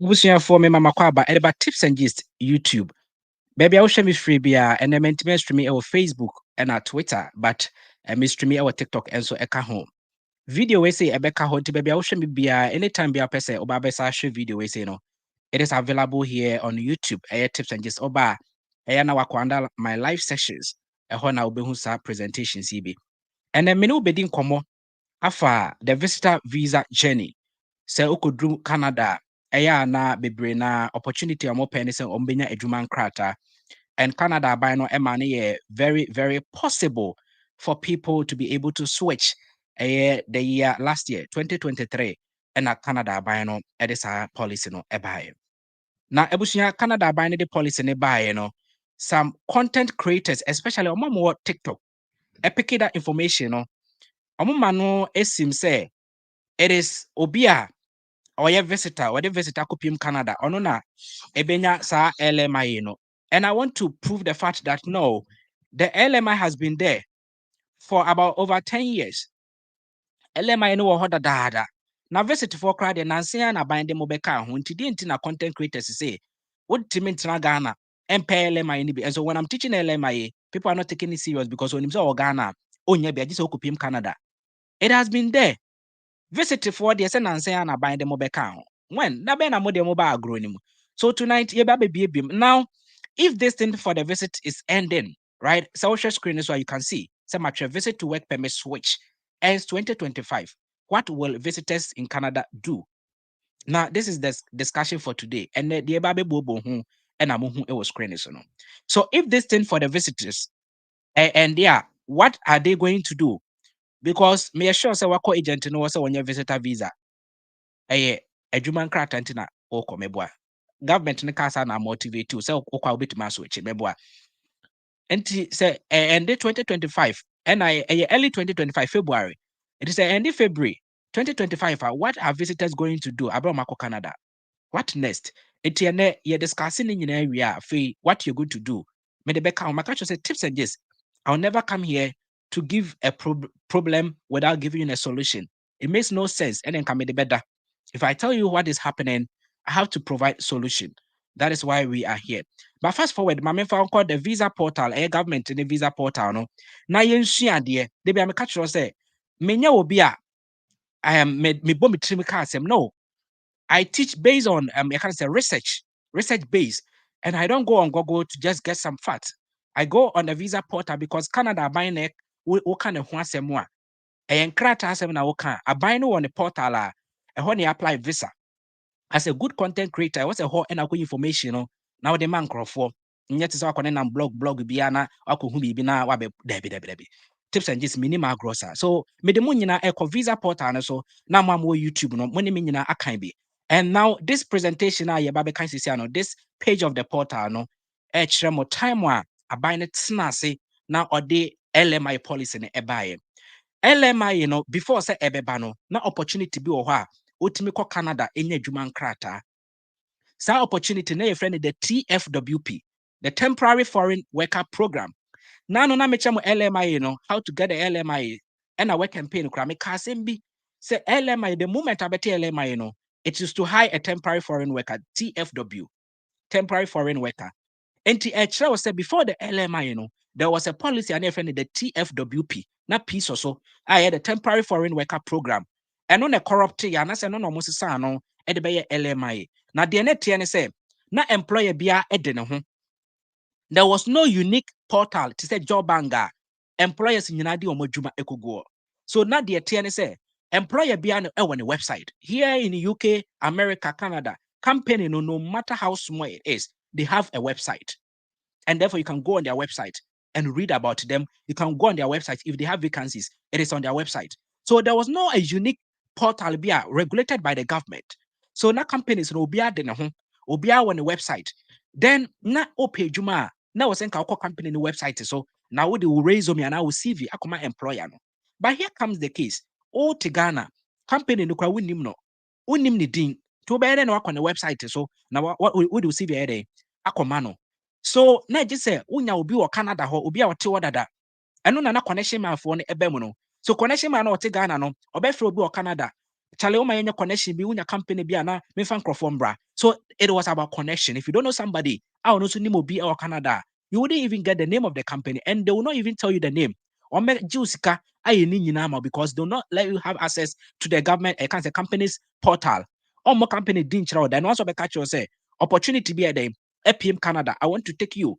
Busuafo me mama kwaba edeba tips and gist YouTube. Baby I will share me free bia and then me stream me on Facebook and at Twitter, but me stream me on TikTok and so eka home. Video we say ebeka ho ti baby I will share me bia anytime bia pese oba besa share video we say no. It is available here on YouTube. Tips and gist oba na wakwanda my live sessions. Ho na obehu sa presentations yi bi. And then me no bedi nkomo afa the visitor visa journey. Sɛ wokɔduru Canada ɛyɛ a na bebree na opportunity a wɔpɛ ne sɛ wɔmbɛnya adwuma nkrataa. And Canada aban no ɛma no yɛ very, very possible for people to be able to switch the year last year, 2023, ɛna Canada aban no ɛde saa policy no ɛbaeɛ. Na abusua Canada aban no de policy no baeɛ no, some content creators, especially ɔmo a wɔwɔ TikTok, ɛpeke that information no, ɔmo ma no esim sɛ it is obi a ɔyɛ visitor, ɔde visitor kopim Canada, ɔno na ebenya saa LMI no. And I want to prove the fact that no, the LMI has been there for about over 10 years. LMI no wɔ hɔ dadaada. Na visit for crowd and nansia na ban dem obeka ho nti di nti na content creators say wotimi ntina Ghana empɛ LMI ni bi. And so when I'm teaching LMI, people are not taking it serious because when you say Ghana, onya bi agye sɛ okopim Canada. It has been there. Visit for the nansia na ban dem obeka ho. When na be na mo dem oba agro ni mu. So tonight yeba be bim. Now if this thing for the visit is ending, right? Social screen is where you can see. So much a visit to work permit switch ends 2025. What will visitors in Canada do? Now, this is the discussion for today. And the Ebabe Bobo who and Amuhu it was screen is no. So if this thing for the visitors and yeah, what are they going to do? Because me sure say wako agent no was when your visitor visa. A Juman kratantina or komeboa. Government ne kasa na motivate to say okwa obitima switch meboa. And say and 2025 and early 2025 February. It is end February 2025. What are visitors going to do about Mako Canada? What next? It's you're discussing in area what you're going to do. Me the back my say tips and this. I'll never come here to give a problem without giving you a solution. It makes no sense. And then come the better. If I tell you what is happening, I have to provide solution. That is why we are here. But fast forward, my found called the visa portal, government in the visa portal. No, now you see, dear, they be a catch say, Menya will be a I am me bomb no. I teach based on I can say research based, and I don't go on Google to just get some facts. I go on the visa portal because Canada buying it we kind of want some more. And krata asem na woka aban no on the portal a ɛhɔ ne apply visa as a good content creator what's a whole and information no now the man crofo nyet say akone na blog bia na akohu bibi na wabe debi tips and just minimal grosser so me de mo nyina ekɔ visa portal no so na mo am YouTube no mo ne me nyina akan bi. And now this presentation na ye ba be kan sisi ano this page of the portal no e kyerɛ mo time a aban ne tena ase na ɔde LMI policy ne ɛbaeɛ. LMI, before say ebeba no, na opportunity bi wɔ hɔ a otimi kɔ Canada enya adwuma nkrataa. Sa opportunity na your friend the TFWP, the Temporary Foreign Worker Program. Na no na mecha mo LMI, how to get the LMI and a work campaign kra me ka asɛm bi say LMI the moment abete LMI, it is to hire a temporary foreign worker, TFW, temporary foreign worker. And I was said before the LMI, there was a policy and friend the TFWP, not peace or so. I had a temporary foreign worker program. And on a corrupt and I said no almost sano at the bay LMI. Now the net say na employer bia edeno. There was no unique portal to say job banga employers in Unadi or Mojuma Ekogo. So now the TN say employer bia on a website here in the UK, America, Canada, company no matter how small it is, they have a website. And therefore, you can go on their website and read about them. You can go on their website. If they have vacancies, it is on their website. So there was no a unique portal regulated by the government. So now companies no obia de ho obia on the website. Then na ope juma na was saying company in the website so now would raise me and I will CV akoma employer no. But here comes the case. O Tigana company no kwa winim no. Unim ni din. To be no on the website so now what would you CV ere akoma no. So na just say unya obi wo Canada ho obi a wote wo dada eno na connection man fo no ebe mu no so connection man na wote Ghana no obefre obi wo Canada Chale o ma connection bi unya company bi ana me fan bra. So it was about connection. If you don't know somebody, I don't know nimo bi or Canada, you wouldn't even get the name of the company and they will not even tell you the name. Or me jusika aye ni nyina because they will not let you have access to the government I can't say company's portal. Or more company din chira then once be catch you say opportunity be there. APM Canada, I want to take you.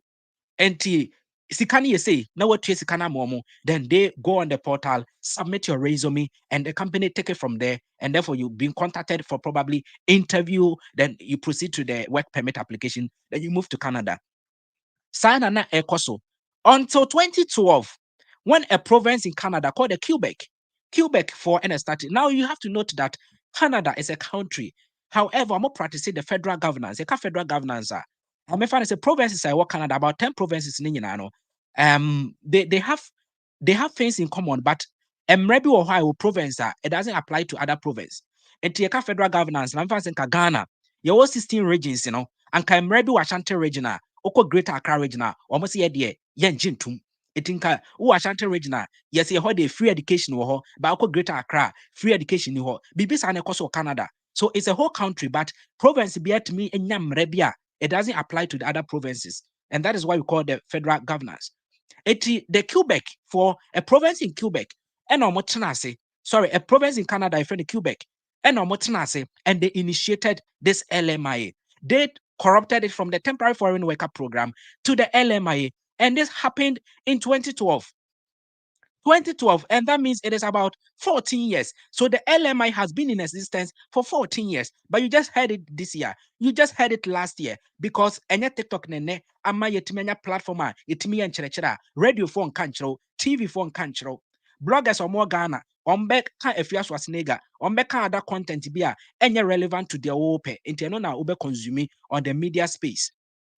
Enti sikani you say now what sikana momo, then they go on the portal, submit your resume, and the company take it from there. And therefore, you've been contacted for probably interview. Then you proceed to the work permit application. Then you move to Canada. Sign na ekoso until 2012, when a province in Canada called the Quebec for and started. Now you have to note that Canada is a country. However, I'm not practicing the federal governance. The federal governance. I'm find it's a provinces I work Canada about 10 provinces in no. They have things in common, but Mrebi Ohio province it doesn't apply to other province. And the federal governance, I'm finding Ghana, you all 16 regions, and Mrebi Washanti region oko Greater Accra region almost ye de yen jintum. Etinka wo Ashanti region yes ye ho de free education wo ho, but oko Greater Accra free education ni ho. Bibisa na ekoso Canada. So it's a whole country, but province be at me enyam it doesn't apply to the other provinces. And that is why we call the federal governance. The Quebec for a province in Quebec, and sorry, a province in Canada, I friend Quebec, and they initiated this LMIA. They corrupted it from the temporary foreign worker program to the LMIA, and this happened in 2012. 2012, and that means it is about 14 years. So the LMI has been in existence for 14 years, but you just heard it this year. You just heard it last year because any TikTok nene ama yetimenya platform yetimi encherechera radio phone kanchero, TV phone kanchero, bloggers or more Ghana ombe ka efia swasnega ombe ka other content be any relevant to their ope inteno na ube consume on the media space.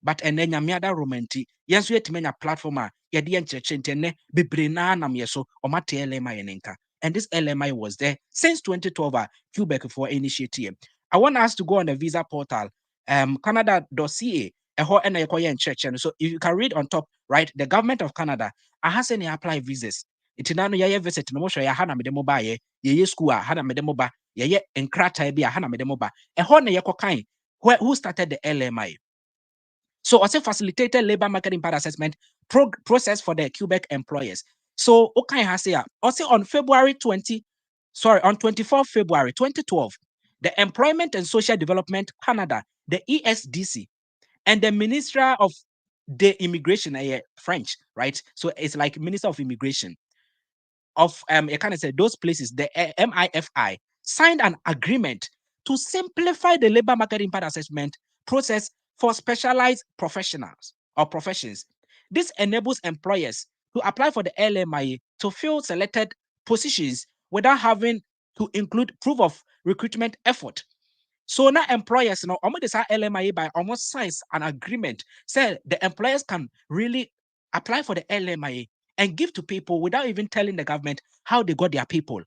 But and then yamiada romanti yes we yetimenya platform yɛde yɛn nkyerɛkyerɛ nti ɛnnɛ bebree naa nam yɛ so ɔmate LMI yɛn nka. And this LMI was there since 2012 Quebec for initiative. I want us to go on the visa portal Canada.ca ɛhɔ ɛna yɛkɔ yɛn nkyerɛkyerɛ. So if you can read on top, right, the government of Canada ahas any apply visas. Iti na no yɛyɛ visit no mo hwɛ yɛ ha na mede mo ba yɛyɛ school ha na mede mo ba yɛyɛ nkrataa bi ha na mede mo ba ɛhɔ na yɛkɔ kan who started the LMI. So also facilitated labor market impact assessment process for the Quebec employers. So okay has here also on 24th February 2012, the Employment and Social Development Canada, the ESDC, and the Minister of the Immigration, French, right? So it's like Minister of Immigration of I kind of say those places, the MIFI signed an agreement to simplify the labor market impact assessment process for specialized professionals or professions. This enables employers to apply for the LMIA to fill selected positions without having to include proof of recruitment effort. So now employers, almost this LMIA by almost signs an agreement. Say the employers can really apply for the LMIA and give to people without even telling the government how they got their people.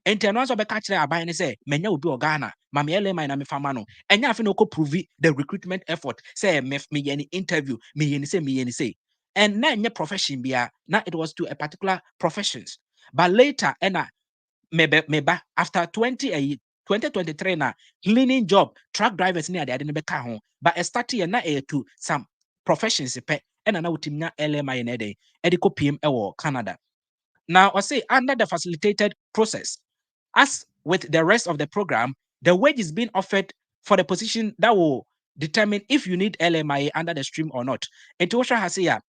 And then once I catch their and say, Menya will be Ghana, Mammy LMI na me famano, and you have no prove the recruitment effort. Say me any interview, me any say. And then your profession be now it was to a particular professions. But later, and meba after 2023 na cleaning job truck drivers near the didn't be home but a start na to some professions pe and na utim na LMI na dey ediko PM Canada. Now I say under the facilitated process, as with the rest of the program, the wage is being offered for the position that will determine if you need LMI under the stream or not. And to has here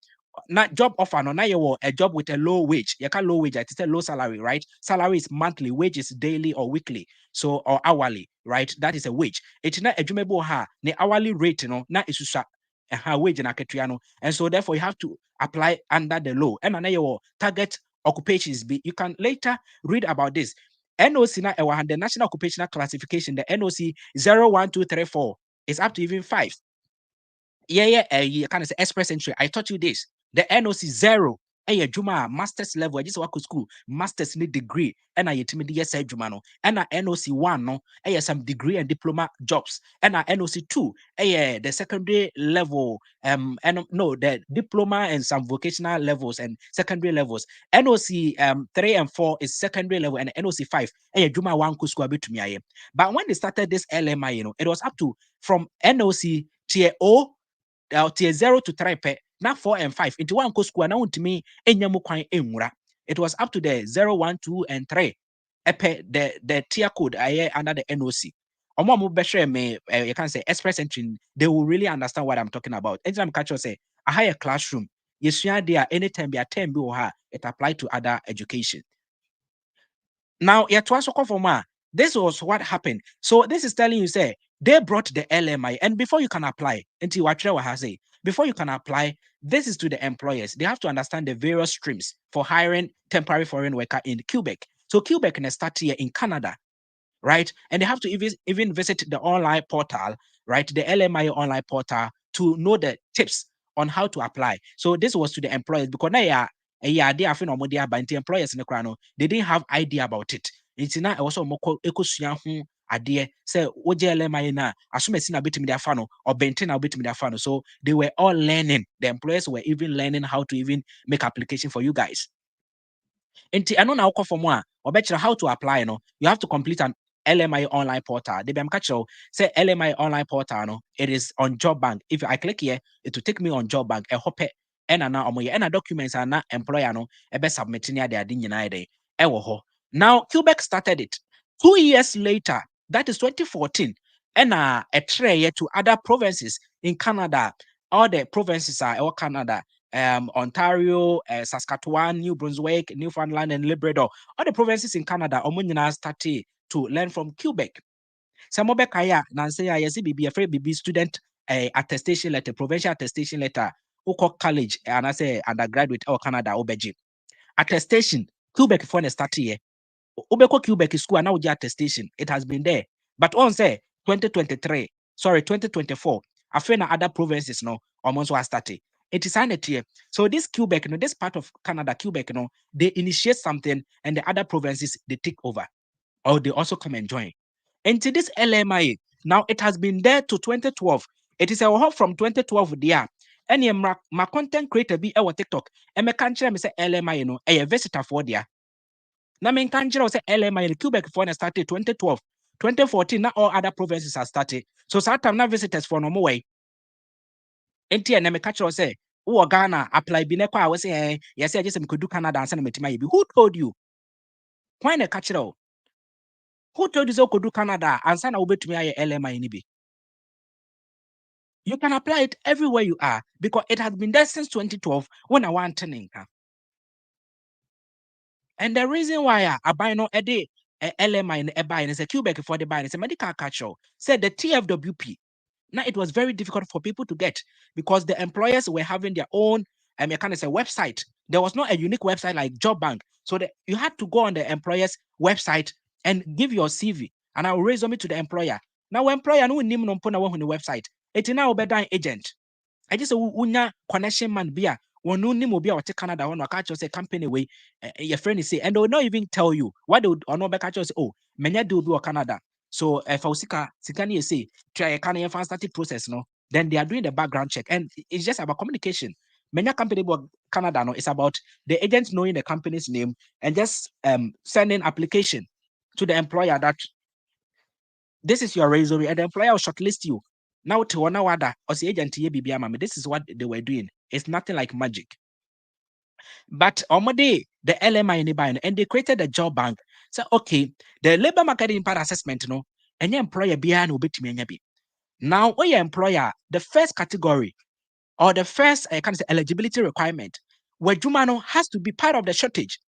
not job offer no now you a job with a low wage. You can low wage, it's a low salary, right? Salary is monthly, wage is daily or weekly, so or hourly, right? That is a wage. It's not a jumebo ha the hourly rate, not is a wage in a and so therefore you have to apply under the law. And then your target occupations be you can later read about this. NOC na the National Occupational Classification, the NOC 01234 is up to even 5. You kind of say express entry. I taught you this. The NOC 0 ɛyɛ adwuma a masters level ɛgye sɛ wakɔ school masters ne degree ɛna yɛtumi de yɛ saa adwuma no ɛna NOC 1 no ɛyɛ some degree and diploma jobs ɛna NOC 2 ɛyɛ the secondary level and no the diploma and some vocational levels and secondary levels. NOC 3 and 4 is secondary level and NOC 5 ɛyɛ adwuma a wankɔ school abɛtumi ayɛ. But when they started this LMI, it was up to from NOC tier O tier 0 to 3 pe, not 4 and 5. Into one school na untimi enyamu kwan enwura. It was up to the 0, 1, 2, and 3. Epe the tier code aye under the NOC. Omo mo behwe me you can say express entry, they will really understand what I'm talking about. Anytime catch you say a higher classroom, yesua there anytime be a term be or it apply to other education. Now, this was what happened. So this is telling you, say, they brought the LMI, and before you can apply, until what I say, before you can apply, this is to the employers. They have to understand the various streams for hiring temporary foreign worker in Quebec. So Quebec can start here in Canada, right? And they have to even visit the online portal, right? The LMI online portal to know the tips on how to apply. So this was to the employers because now they are the employers in the crown, they didn't have idea about it. It's not also moko ekosua ho ade say oje LMI na asumesi na betimi dia fa no or benten na betimi dia fa no. So they were all learning. The employers were even learning how to even make application for you guys. Enti eno na wokɔ for a obetchira how to apply no, you have to complete an LMI online portal. They be catch you say LMI online portal no, it is on job bank. If I click here, it will take me on job bank. Hope and na omo ye documents are na employer no e be submit near the ade nyina de e wo ho. Now Quebec started it 2 years later, that is 2014, and a tray to other provinces in Canada. All the provinces are all Canada. Ontario, Saskatchewan, New Brunswick, Newfoundland, and Labrador. All the provinces in Canada, Omunina started to learn from Quebec. Some of Kaya, Nancy, I see BB, afraid BB student attestation letter, provincial attestation letter, Oko College, and I say undergraduate or Canada, Obeji. Attestation, Quebec for the start here. Ubeko Quebec school and now attestation. It has been there. But on say 2024, I feel other provinces no almost was started. It is here. So this Quebec, this part of Canada, Quebec, they initiate something and the other provinces they take over or they also come and join. And to this LMI, now it has been there to 2012. It is a hope from 2012 there. And my content creator be our TikTok. And my country, I say LMI, a visitor for there. Now, I can't say LMI in Quebec for started 2012, 2014. Now all other provinces are started. So sometimes now visitors for no more way. NT and catch say, oh Ghana apply bineko. I was say, yes, I just could do Canada and send me to my. Who told you? Why not catch it all? Who told you so could do Canada and send over to me LMI in You can apply it everywhere you are because it has been there since 2012 when I want turning. And the reason why I buy no a day LMI in a buy is a Quebec for the buy is a medical catcher. Said the TFWP. Now it was very difficult for people to get because the employers were having their own website. There was not a unique website like Job Bank. So you had to go on the employer's website and give your CV and I'll resume it to the employer. Now employer no name no on the website. It's now a agent. I just unya connection man bia one no name will be out Canada one catch us a company way your friend is say and they will not even tell you what they would or no catch us many do Canada. So if Ausika Sikani say try a Canadian starting process no, then they are doing the background check and it's just about communication. Many company work Canada no, it's about the agent knowing the company's name and just sending application to the employer that this is your resume and the employer will shortlist you. Now to one hour or the agent this is what they were doing. It's nothing like magic. But already the LMI in and they created a job bank. So okay, the labor market impact assessment, and your employer behind will be to now when your employer, the first category or the first eligibility requirement, where Jumano has to be part of the shortage.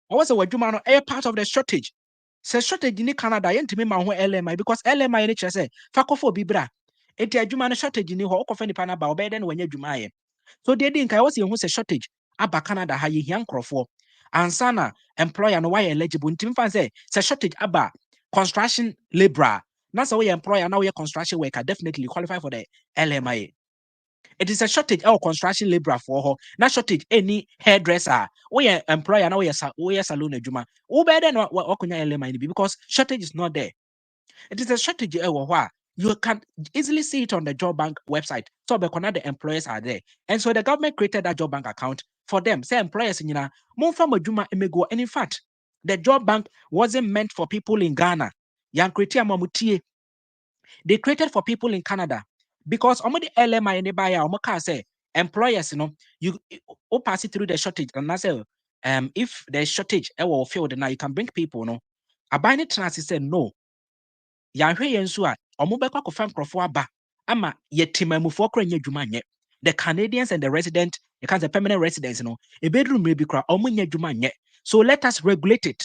Or was a Jumano a part of the shortage? Say shortage in Canada, yet me ma LMI because LMI in say fakofo bibra. Eti adwuma no shortage ni ho okofani pa na ba obeden wanya adwuma aye. So they didn't kai was say shortage aba Canada ha ye hian krofo. Ansana employer no why eligible ntim fan say shortage aba construction laborer. Na say we employer now we construction worker definitely qualify for the LMI. It is a shortage of construction labor for her. Not shortage any hairdresser. We are employer now. We are salon ejuma. Who better not what LMI because shortage is not there. It is a strategy you can easily see it on the job bank website. So the employers are there. And so the government created that job bank account for them. Say employers in Emego. And in fact, the job bank wasn't meant for people in Ghana. Yang kriteria mamutie. They created for people in Canada because the LMI and buy say employers, you pass it through the shortage. And I say, if there's shortage, will field now you can bring people, no. I buy it and say no. Yahweh yensua, omubekwa kofam krofo aba, ama yetimamufoɔ kora nyɛ adwuma nyɛ. The Canadians and the resident, you can't say permanent residents, a bedroom may be cra omunya adwuma nyɛ. So let us regulate it.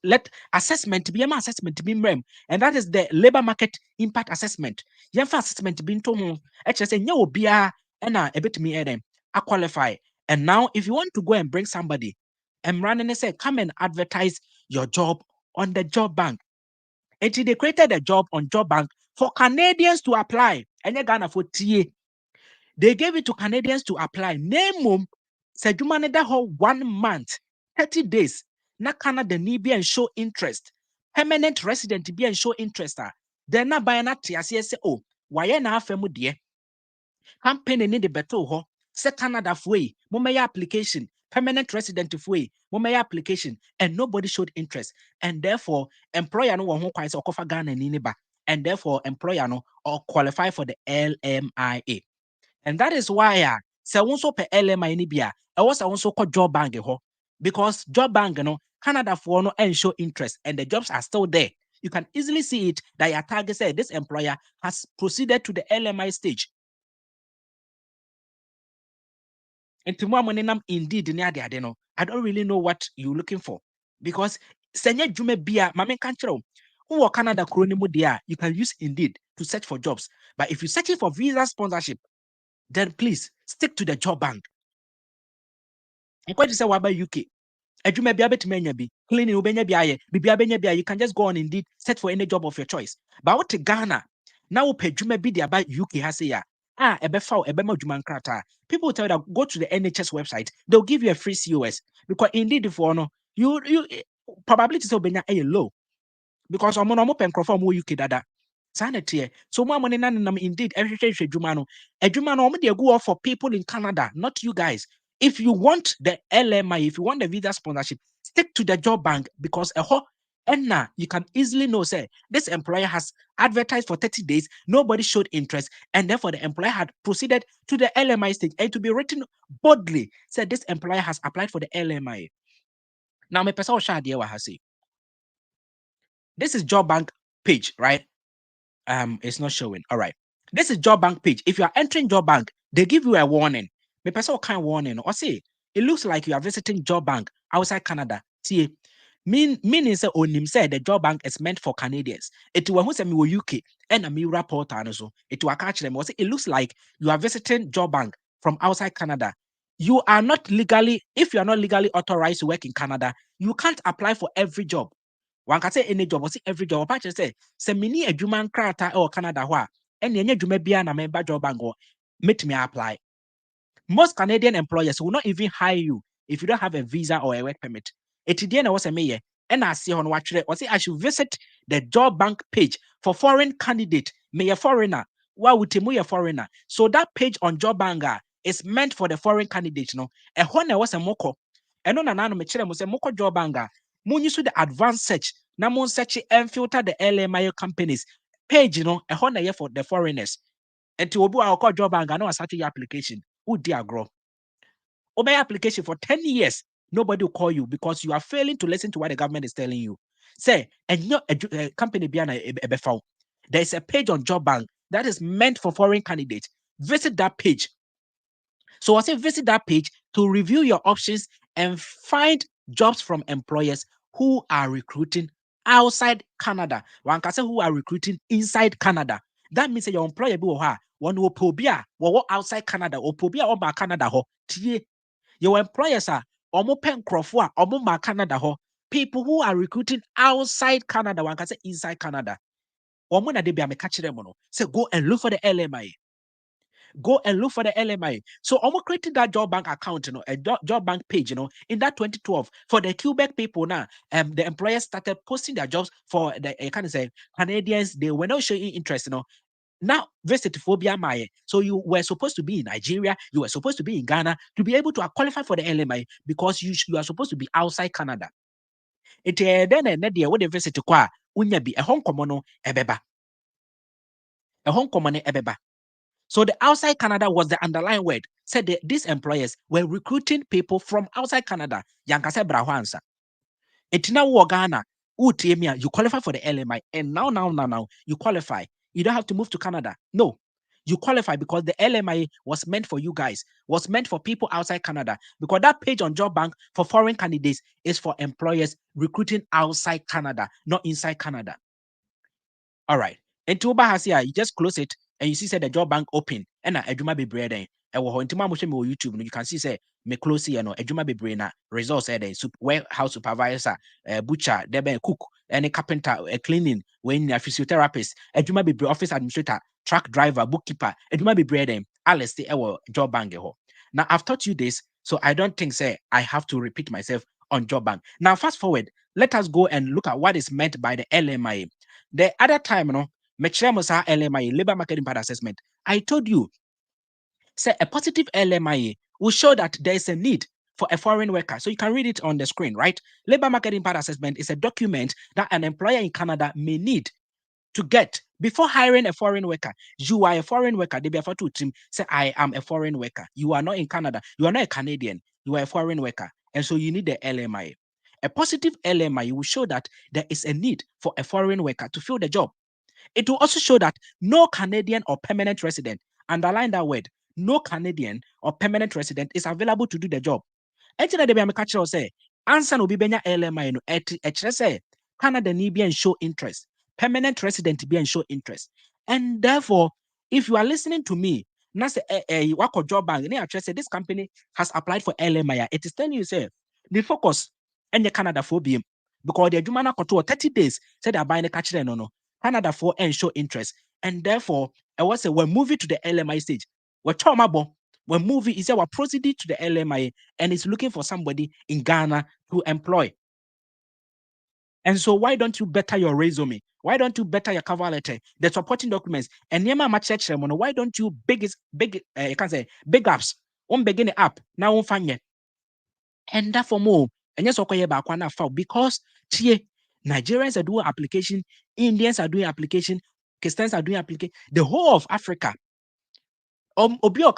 Let assessment be a assessment be mem, and that is the labor market impact assessment. Yemfa assessment be to ho. Actually say nya obia na a bit me them I qualify. And now if you want to go and bring somebody and run and say come and advertise your job on the job bank. Until they created a job on job bank for Canadians to apply. And Ghana for TA. They gave it to Canadians to apply. Name Sejumane that whole 1 month, 30 days. Na Canada ni be and show interest. Permanent resident be and show interest. Then na buy na say, oh, why na afemu dear? Campaign in the beto ho. Say Canada way, mumaya application. Permanent resident way, mumaya application, and nobody showed interest. And therefore, employer no one quite or cover Ghana niniba. And therefore, employer no or qualify for the LMIA. And that is why so also per LMI nibia, I was also called job bank ho. Because job bank Canada for no and show interest, and the jobs are still there. You can easily see it that your target said this employer has proceeded to the LMI stage. And tomorrow morning, indeed, I don't really know what you're looking for. Because Senya Jume Bia, Mamen Kanchero, who are Canada Chronimu dia, you can use Indeed to search for jobs. But if you're searching for visa sponsorship, then please stick to the job bank. And quite say about UK. Adwuma bia betime anya bi, cleaning ubenya bia ye, bibia benya bia, you can just go on Indeed, search for any job of your choice. But what to Ghana? Now we pay adwuma bi dia about UK has ya. Ebefa ebema adwuma nkrata. People tell you that go to the NHS website, they'll give you a free COS because Indeed for no, you probability so benya low because omo penkrofo mo UK dada. Sanity. So more money nam Indeed every adwuma no. Adwuma no omo dey go for people in Canada, not you guys. If you want the LMI, if you want the visa sponsorship, stick to the job bank because and now you can easily know, say, this employer has advertised for 30 days, nobody showed interest, and therefore the employer had proceeded to the LMI stage and to be written boldly, said this employer has applied for the LMI. Now, my person has say, this is job bank page, right? It's not showing. All right. This is job bank page. If you are entering job bank, they give you a warning. Me person kind of warning. Or say it looks like you are visiting job bank outside Canada. See, meaning say onim say the job bank is meant for Canadians. It will who say me wo UK and a me report and so it will catch them. Or say it looks like you are visiting job bank from outside Canada. You are not legally, if you are not legally authorized to work in Canada, you can't apply for every job. One can say any job, or say every job. But say mini a human crata or Canada wa, and any juma na member job and go meet me apply. Most Canadian employers will not even hire you if you don't have a visa or a work permit. Etidiana was a mayor, and I see on what or say I should visit the job bank page for foreign candidate, may a foreigner. Why would you a foreigner? So that page on job banker is meant for the foreign candidate, no. A honor was a moko. And on an anime was a moko job banker. Moon use the advanced search. Na moon search and filter the LMI companies. Page, a honor for the foreigners. And to obu our job banker, no start your application. Who dear grow? Obey application for 10 years. Nobody will call you because you are failing to listen to what the government is telling you. Say, and your company behind a there is a page on job bank that is meant for foreign candidates. Visit that page. So I say visit that page to review your options and find jobs from employers who are recruiting outside Canada. One can say who are recruiting inside Canada. That means that your employer be one will pobia or outside Canada or pobia or Canada ho. Your employers are omo pen crofua omo Canada ho. People who are recruiting outside Canada, one can say inside Canada. Omo na de be catch them. So go and look for the LMI. Go and look for the LMI. So almost created that job bank account, a job bank page, in that 2012 for the Quebec people now. The employers started posting their jobs for the kind of say Canadians. They were not showing interest, Now, visit phobia my. So you were supposed to be in Nigeria, you were supposed to be in Ghana to be able to qualify for the LMI because you are supposed to be outside Canada. It then and there what the visit to qua unya be a Hong Kong ebeba. A Hong Kong ebeba. So the outside Canada was the underlying word. Said that these employers were recruiting people from outside Canada. Yankase Brahansa. Etina wo Ghana. Lmia, you qualify for the LMI. And now, you qualify. You don't have to move to Canada. No. You qualify because the LMI was meant for you guys, was meant for people outside Canada. Because that page on Job Bank for foreign candidates is for employers recruiting outside Canada, not inside Canada. All right. And to Bahasia, you just close it and you see say the job bank open. And adwuma bebree den. E wo ho ntima mo hwe me on YouTube no, you can see say me close here no adwuma bebree na results e den warehouse supervisor, butcher, debe cook, any carpenter, cleaning, when a physiotherapist, adwuma bebree office administrator, truck driver, bookkeeper, adwuma bebree den. Alice the job bank ho. Now I've taught you this, so I don't think say I have to repeat myself on job bank. Now fast forward, let us go and look at what is meant by the LMIA. The other time, Mechremosa LMIA, labor market impact assessment. I told you, say a positive LMIA will show that there is a need for a foreign worker. So you can read it on the screen, right? Labor market impact assessment is a document that an employer in Canada may need to get before hiring a foreign worker. You are a foreign worker. They be a to team say, I am a foreign worker. You are not in Canada. You are not a Canadian. You are a foreign worker. And so you need the LMIA. A positive LMIA will show that there is a need for a foreign worker to fill the job. It will also show that no Canadian or permanent resident, underline that word, no Canadian or permanent resident is available to do the job. Enti de be ameka kire say, answer no bi benya LMI no kire say Canada ni bi show interest, permanent resident bi show interest. And therefore, if you are listening to me, na say wako job bank, na say this company has applied for LMI, it is telling you say the focus and the Canada for bi because the adwuma na koto 30 days say they are buying the kire no Canada for and show interest. And therefore, I was say we're moving to the LMI stage. We're talking about when moving is our proceeding to the LMI and it's looking for somebody in Ghana to employ. And so why don't you better your resume? Why don't you better your cover letter, the supporting documents, and why don't you you can say big ups, begin it up now on fanya. And that for more, and yes, okay, because Nigerians are doing application, Indians are doing application, Christians are doing application, the whole of Africa. Obi or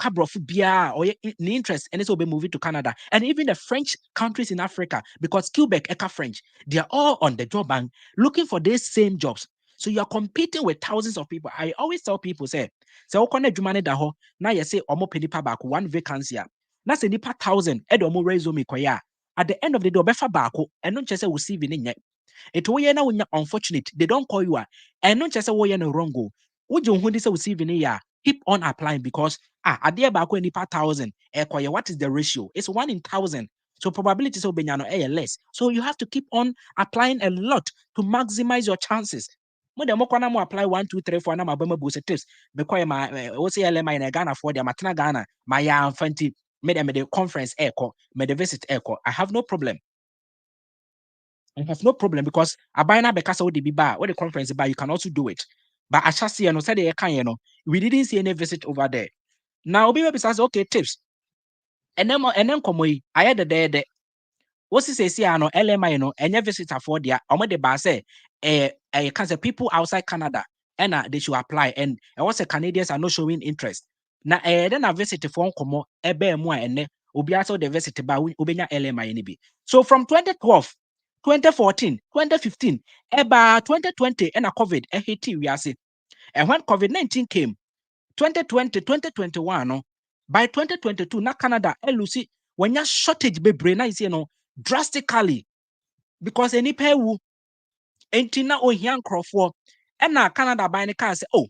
Bia or interest and it's will be moving to Canada and even the French countries in Africa because Quebec Eka French, they are all on the job bank looking for these same jobs. So you are competing with thousands of people. I always tell people say okone dwumane da ho na you say omo penipa back one vacancy na say nipa 1,000 e do omo resume koya at the end of the day obefa back and don't just say we see ni it wo na wonya unfortunate they don't call you and don't just say wo no wrong go wojo hu di say we see ni ya keep on applying because adeɛ baako nipa 1,000 what is the ratio? It's 1 in 1,000. So probability so benyano less. So you have to keep on applying a lot to maximize your chances. Mo de mo kwana mo apply 1 2 3 4 na mabama bu tips because ma wo say LMI na Ghana for the matena Ghana my ya fanti me the conference me the visit I have no problem. I have no problem because Abina Bekasa would be bar, what the conference bar, you can also do it. But I shall see and said we didn't see any visit over there. Now be says okay, tips. And then come I had the day what's this say no LMI no any visitor for there or the bar say can say people outside Canada and they should apply and what's the Canadians are not showing interest. Now then I visit phone come ebe mo and obi also the visit ba ubenya LMI ni bi. So from 2012 2014, 2015, about 2020, and a COVID, hit we are saying. And when COVID-19 came, 2020, 2021, no, by 2022, na Canada, Lucy, when your shortage be brain, is drastically because any pay wu, ain't na o hian crofo, and na Canada by the car say, oh,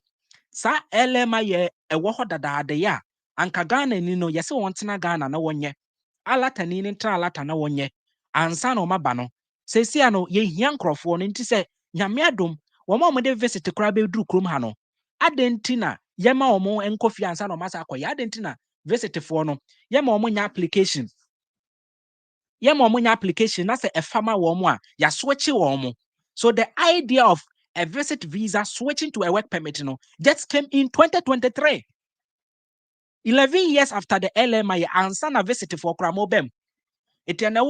sa LMI ye a waho da de ya, and Kagana nino, yes, want na Ghana no one ye, alata ni tra alata na one ye, and san o mabano. Sesi ano ye hia nkrofo no nti se nyame adom wo ma mo de visit kra be duru krom ha no adentina yema omo enko fie ansa no masa akoya adentina visit for no yema omo nya application na say efama wo mo a ya switch wo mo. So the idea of a visit visa switching to a work permit just came in 2023. 11 years after the LMI ansa na visit for kramobem. It na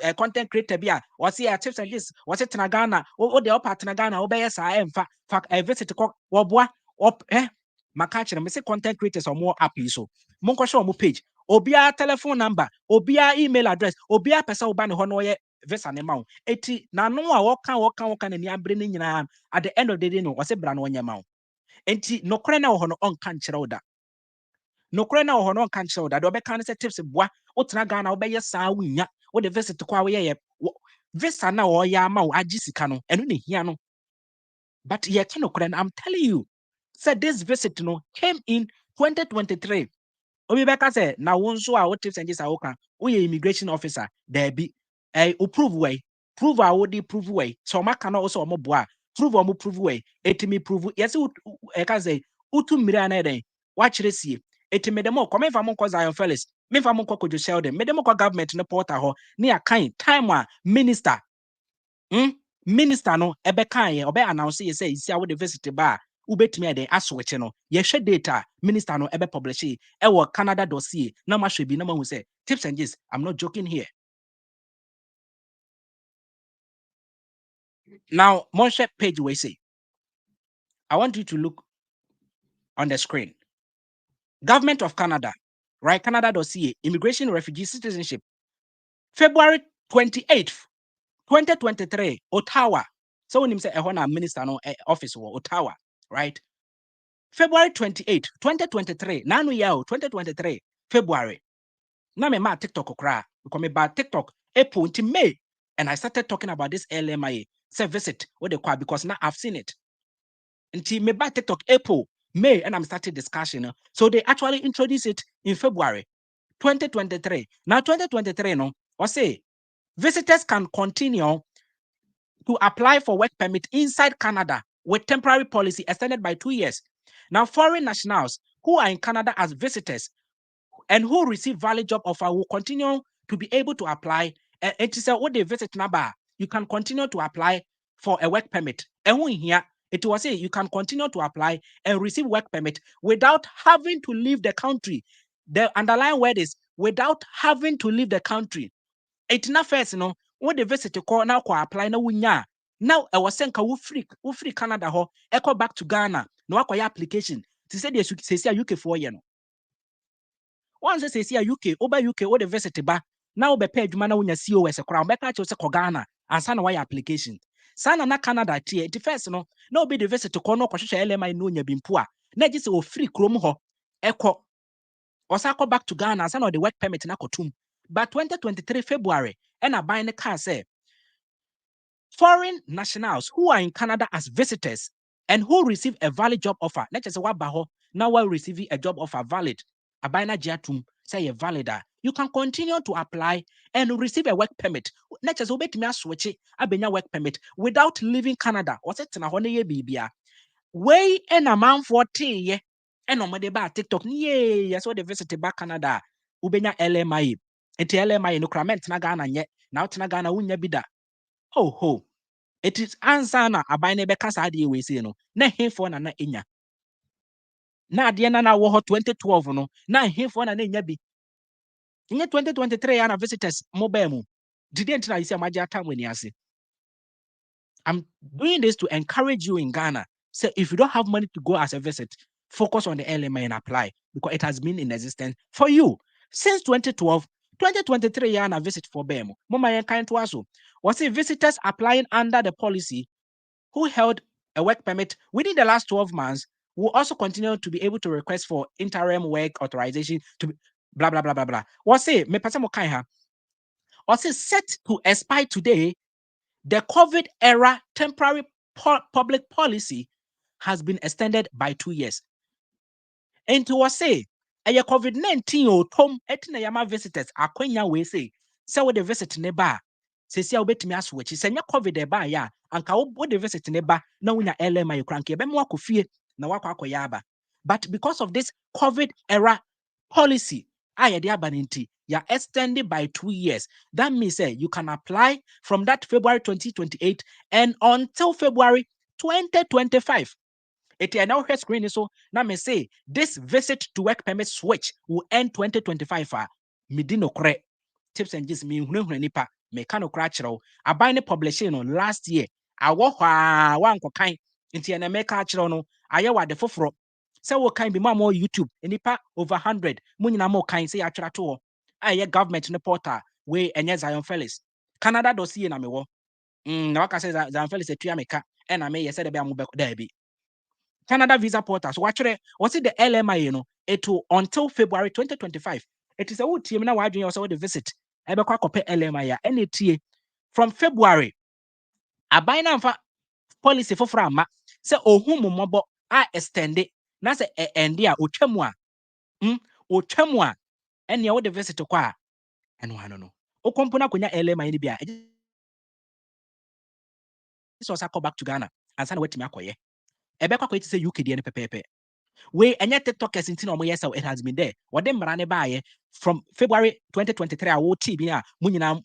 a content creator bia or see a tips and this was it na Ghana o de opa na Ghana obey sa emfa a visit ko woboa op maka kire me say content creators or more app so monko show mo page obia telephone number obia email address obia pesa oba ne ho no ye visa ne ma eti na no a woka na ni abre ne nyina at the end of the day no was bra no nya ma enti nokore na ho no onka nkire oda nokore na ho no onka nkire oda de obeka ne say tips boa wotena Ghana obeye saa wunya wo de visit kwa we ye visa na o ya ma wo agi sika no eno ne hia no. But ye can I'm telling you, said this visit came in 2023. Obibeka say na won so a what tips and just awoka we immigration officer there be prove way prove a wodi prove way so maka no also omo boa prove way etimi prove yes e ka say utu mmiri na den wa kire sie etimi dem ko me fa mon ko Zion Felix me fa mon ko Kojo Sheldon me dem ko government no portal ho ne akan time a minister minister no ebe kan ye obe announce ye say isi a wo de visit ba ubetimi eden aswitch no ye hwe data minister no ebe publish e wo Canada dossier na ma hwe bi na ma hu say tips and gist. I'm not joking here. Now Monshe page we say I want you to look on the screen. Government of Canada, right? Canada dossier, immigration, refugee, citizenship. February 28th, 2023, Ottawa. So when him say a minister no office or Ottawa, right? February 28th, 2023. Nanu yao 2023 February. Na me ma TikTok okra because me ba TikTok April until May, and I started talking about this LMIA. Say visit what they call because now I've seen it. Until me ba TikTok April, May, and I'm starting discussion. So they actually introduced it in February 2023. Now 2023, no, or say visitors can continue to apply for work permit inside Canada with temporary policy extended by 2 years. Now, foreign nationals who are in Canada as visitors and who receive valid job offer will continue to be able to apply. It is what they visit number. You can continue to apply for a work permit. And when here, it was say you can continue to apply and receive work permit without having to leave the country. The underlying word is without having to leave the country. It's not first, when the visit to call now apply na wunya. Now I was saying ka wo free Canada ho echo back to Ghana. No akwaya application. To say they say UK for you. Once they say UK, over UK, or the visit ba. Now be pay adwuma na wunya COS crown. Beka cho se ko Ghana ansa na why application. Sana na Canada tie. The first no be the visit to call no kwhwehwe LMI no nya bimpo a. Na gi se o free krom ho echo. Osako back to Ghana ansa na the work permit na kotum. But 2023 February, and a buy the car say foreign nationals who are in Canada as visitors and who receive a valid job offer. Let's just say what now while receiving a job offer valid. A buy na jatum say a valid. You can continue to apply and receive a work permit. Let's just obey me switch a work permit without leaving Canada. What's it na hone ye bibia? Way and a man 40 and on my ba TikTok. Yes, what the visit back Canada. Ubenya LMI. Enti LMI no krament na Ghana nye. Na utina Ghana unya bida. Oh ho. It is answer na aban na beka sa ade we say no. Na hefo na enya. Na ade na wo ho 2012 no. Na hefo na enya bi. Nye 2023 ya na visitors mobile mu. Did enti na you say amaje atam wani ase. I'm doing this to encourage you in Ghana. So if you don't have money to go as a visit, focus on the LMI and apply because it has been in existence for you since 2012. 2023 year na visit for BEM. Mama yen kind to aso. Was it visitors applying under the policy who held a work permit within the last 12 months will also continue to be able to request for interim work authorization to blah blah blah blah blah. Was it me pesa mo kan ha? Was it set to expire today? The COVID era temporary public policy has been extended by 2 years. And to say, a COVID-19 or Tom etina yama visitors akwenya we say what the visit neba say see obetimi aswitch say nya COVID eba ya anka wo the visit neba na wunya LMI kranke be mo akofie na wakọ akoya aba But because of this COVID era policy, you are extended by 2 years. That means you can apply from that February 2028 and until February 2025. It now her screen so now me say this visit to work permit switch will end 2025. Medino kre tips and just me nipa me kano crachro. I buy the publishing on last year. I walk one kind into an America no. I the fofro. So what kind be more YouTube nipa over 100. Munina more kind say actually to I government reporter we and yes Zion Fellis. Canada do see na me wo. Na waka say Zion Fellis a tuameka and I may yes said be amube there be. Canada visa portal. So actually, what's it the LMI, it will until February 2025. It is a wood team now why you also the visit. Ebe kwa kope LMI and it from February. A buy now for policy for frama. Say ohun mobo a extended. Na say endia uchemwa. Uchemwa. And ya the visit to kwa. And I don't know. O kompona kunya LMI ni bia. This was a call back to Ghana. And sana weti makoye. Ebe kwa say UK di pepepe. We and yet TikTokers in Tino yes, it has been there. What them ran by from February 2023, I will TB Munina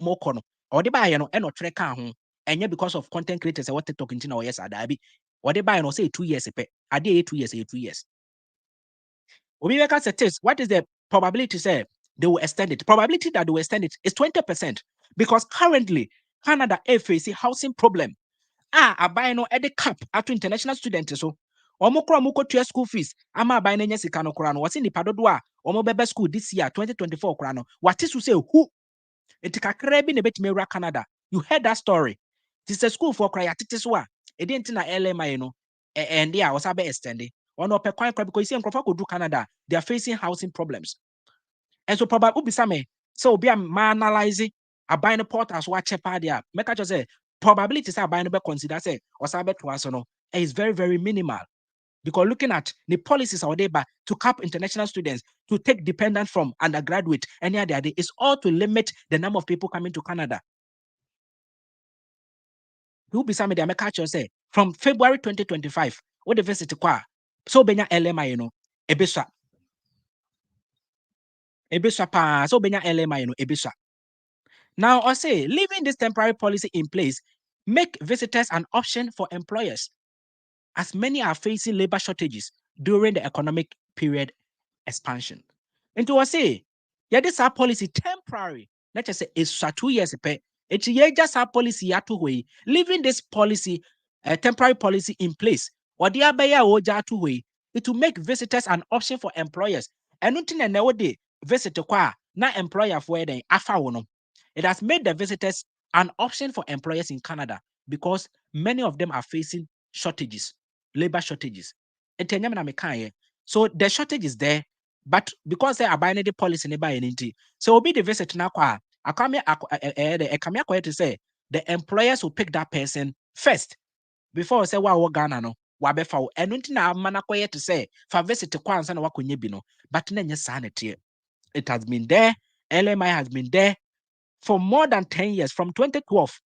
Mokono or the buy and no track home. And yet because of content creators, what TikTok in Tino yes, Adabi. What they buy and say 2 years a day 2 years, 2 years. We make us a test. What is the probability say they will extend it? Probability that they will extend it is 20% because currently Canada facing housing problem. Aban no e de cap ato international students so omo kro omo kotua school fees ama aban no nya sika no kra no wose nipa dodo a omo bebe school this year 2024 kra no wate so say who etikakra bi na betime wura Canada. You heard that story. This is school for kra ya tete so a e de ntina LMI no and there was abe extend ono pe kwan kra because you see nkrofa ko do Canada, they are facing housing problems. And so probably ubisa me so obi am analyze aban no portals wa chepa there make just say probability say aban no be consider say or say to us no is very very minimal because looking at the policies out there to cap international students to take dependent from undergraduate any other day is all to limit the number of people coming to Canada. Who be some of the catch say from February 2025 what the visit kwa so benya LMI ebeswa pa so benya LMI ebeswa. Now, I say, leaving this temporary policy in place make visitors an option for employers, as many are facing labor shortages during the economic period expansion. And to say, yeah, this our policy temporary. Let's just say it's 2 years. It's just our policy way. Leaving this policy, temporary policy in place, or the other way, it will make visitors an option for employers. And nothing and nowadays visit kwa na employer for then afa wono. It has made the visitors an option for employers in Canada because many of them are facing shortages, labor shortages. So the shortage is there, but because they are buying the policy nearby anything, so will be the visit now. I come here to say the employers will pick that person first before say wow Ghana no wabefa and nothing na mana to say for visit to kwanza na wakonye bi no, but nenye sanity. It has been there. LMI has been there for more than 10 years from 2012.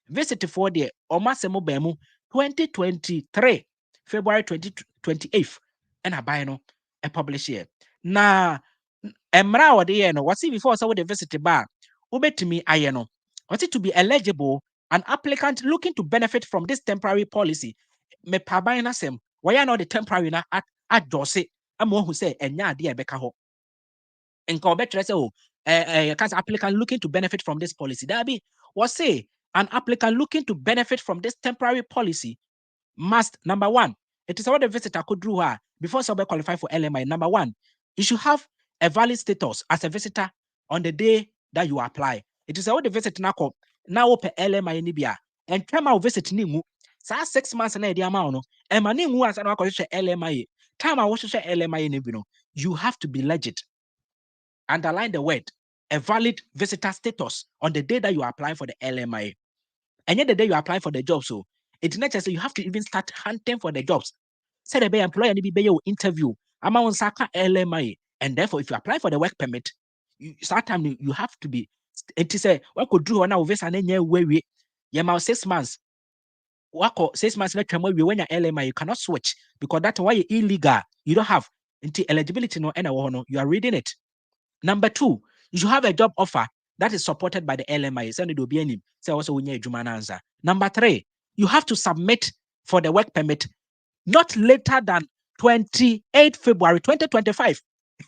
Visit for the Omasemo Bemu 2023, February 2028, and a buy no a publish here. Na Emra or the year no, what's it before so the visit bar? Ube to me, I know. What's it to be eligible? An applicant looking to benefit from this temporary policy. Me pabayna sem, why are not the temporary na at Jose? I'm one who say, and ya dear Becca ho. And come back to say, oh, applicant looking to benefit from this policy. That be what say an applicant looking to benefit from this temporary policy must number one, it is what the visitor could do before somebody qualify for LMI. Number one, you should have a valid status as a visitor on the day that you apply. It is what the visitor now open LMI Nibia and come out visit Nimu. 6 months and the amount no and my name was an LMI. Time I was to say LMI Nibino, you have to be legit. Underline the word a valid visitor status on the day that you apply for the LMI. And yet the day you apply for the job, so it's not just you have to even start hunting for the jobs. Say the employer need be your interview. I'm on Saka LMI. And therefore, if you apply for the work permit, start time you have to be. It is a what could do on our visa and then you 6 months. wako 6 months na twam awie when your LMI you cannot switch because that's why you're illegal. You don't have until eligibility no no you are reading it. Number 2, you should have a job offer that is supported by the LMI. Say also when you Number 3, you have to submit for the work permit not later than 28 February 2025.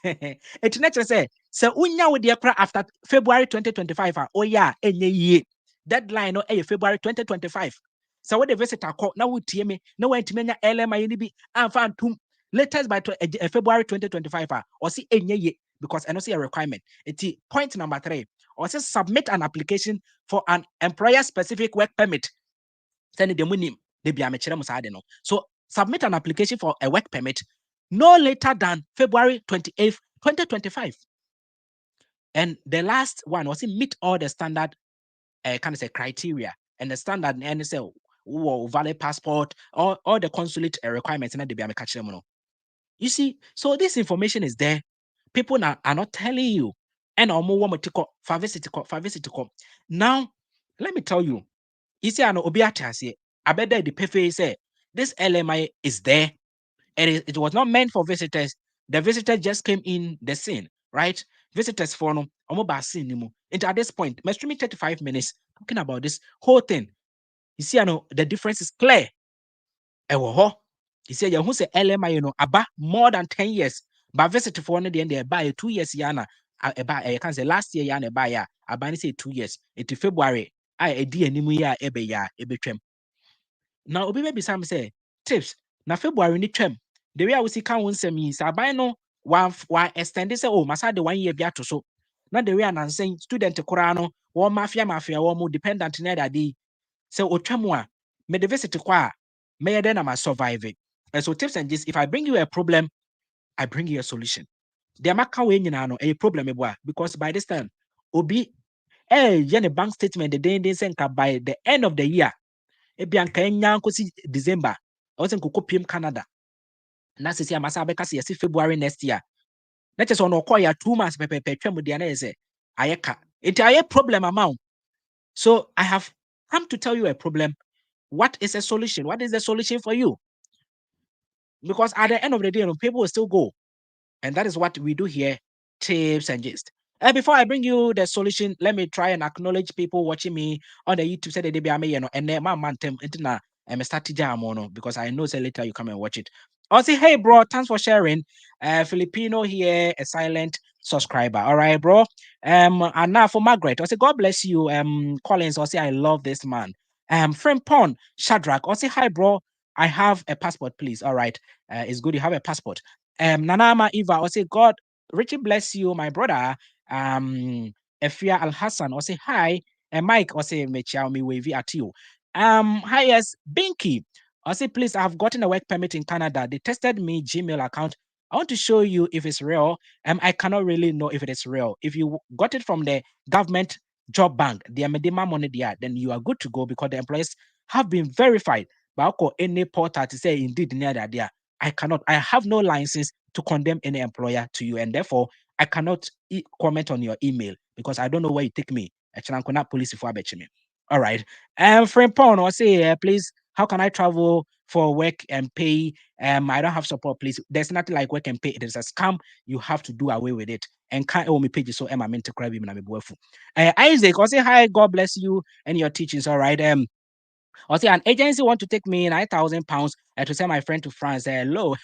It's not to say, so unya with the after February 2025. Oh yeah, any deadline no February 2025. So what the visitor call now would me no one to menya LMI ni be and found latest by February 2025 or see any because I don't see a requirement. It's point number 3. Or say submit an application for an employer specific work permit. Send the money they be no. So submit an application for a work permit no later than February 28th, 2025. And the last one was meet all the standard kind of say criteria and the standard and say valid passport or all the consulate requirements and they be no. You see, so this information is there. People are not telling you. And for visit. Now, let me tell you. You see, I know Obiata I bet that the PFA say this LMI is there. It was not meant for visitors. The visitor just came in the scene, right? Visitors for no scene. And at this point, me 35 minutes talking about this whole thing. You see, I know the difference is clear. You see, you say LMI, about more than 10 years. But visitor for one day, buy 2 years, yana. I can say last year, yana buy ya. I say 2 years. It's February. I a D and ya ebe ya ebe twem. Now, obi be some say tips. Na February ni twem. The way I will see can won some is I no one extend say oh masa de 1 year bia to so. Na the way an saying student korano or mafia or more dependent na daddy. So otwam a me de visit kwa me then am survive it. And so tips and this if I bring you a problem, I bring you a solution. The amaka we nyina no a problem because by this time obi bank statement the day senka by the end of the year ebianka enya nkosi December I was nkoko piem Canada na sisi amasa beka se yesi February next year na chese ono call ya 2 months pepepe twam dia na yese ayeka it aye problem amount. So I have come to tell you a problem. What is a solution? What is the solution for you? Because at the end of the day, people will still go. And that is what we do here, tips and gist. And before I bring you the solution, let me try and acknowledge people watching me on the YouTube. Say they be and then my man because I know say later you come and watch it. I'll say, hey bro, thanks for sharing. Filipino here, a silent subscriber. All right, bro. And now for Margaret, I'll say God bless you. Collins, I'll say I love this man. Friend Pon Shadrach, I'll say hi, bro. I have a passport, please. All right, it's good you have a passport. Nanama Eva, I'll say God richly bless you, my brother. Efia Al Hassan, I'll say hi. And Mike, I'll say Mechiao me wavy at you. Hi, yes, Binky. I'll say, please, I've gotten a work permit in Canada. They tested me Gmail account. I want to show you if it's real. I cannot really know if it is real. If you got it from the government job bank, the Medema money there, then you are good to go because the employees have been verified. But any portal to say indeed near that there, I have no license to condemn any employer to you, and therefore I cannot comment on your email because I don't know where you take me. Police for me. All right. Friend Paul, I say, please, how can I travel for work and pay? I don't have support, please. There's nothing like work and pay. It is a scam. You have to do away with it. And can't me page so am I meant to cry him and Isaac, I say hi, God bless you and your teachings. All right. Or say an agency want to take me £9,000 to send my friend to France. Hello.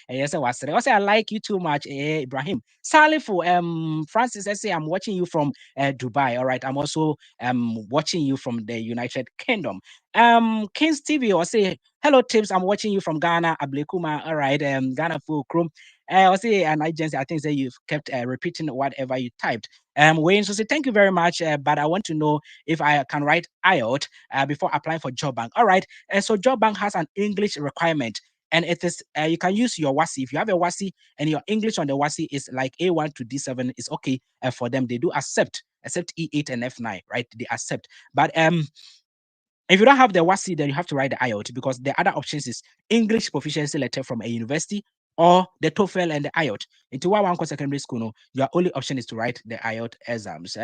Yes, I was saying. I say I like you too much, Ibrahim. Salifu, Francis, I say I'm watching you from Dubai. All right. I'm also watching you from the United Kingdom. Kings TV, or say hello, tips. I'm watching you from Ghana, Ablekuma. All right. Ghana full Chrome. I say an agency. I think that you've kept repeating whatever you typed. Wayne, so say thank you very much. But I want to know if I can write IELTS before applying for Job Bank. All right. So Job Bank has an English requirement. And it is you can use your WASI. If you have a WASI and your English on the WASI is like A1 to D7, is okay for them. They do accept E8 and F9, right? They accept. But if you don't have the WASI, then you have to write the IELTS because the other options is English proficiency letter from a university or the TOEFL and the IELTS. Into one secondary school, no, your only option is to write the IELTS exams.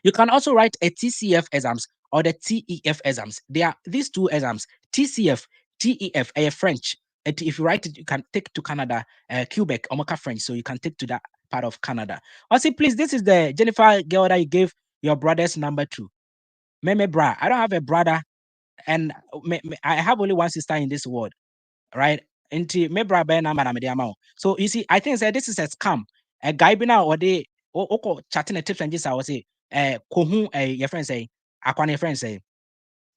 You can also write a TCF exams or the TEF exams. There are these two exams, TCF, TEF, French. If you write it, you can take to Canada, Quebec, Omoka French, so you can take to that part of Canada. I say, please, this is the Jennifer girl that you gave your brother's number to. Meme bra, I don't have a brother, and I have only one sister in this world, right? Into me bra be number na me de ama wo. So you see, I think that this is a scam. A guy be now or they chatting the tips and just I was say, kohu your friend say, akwane your friend say.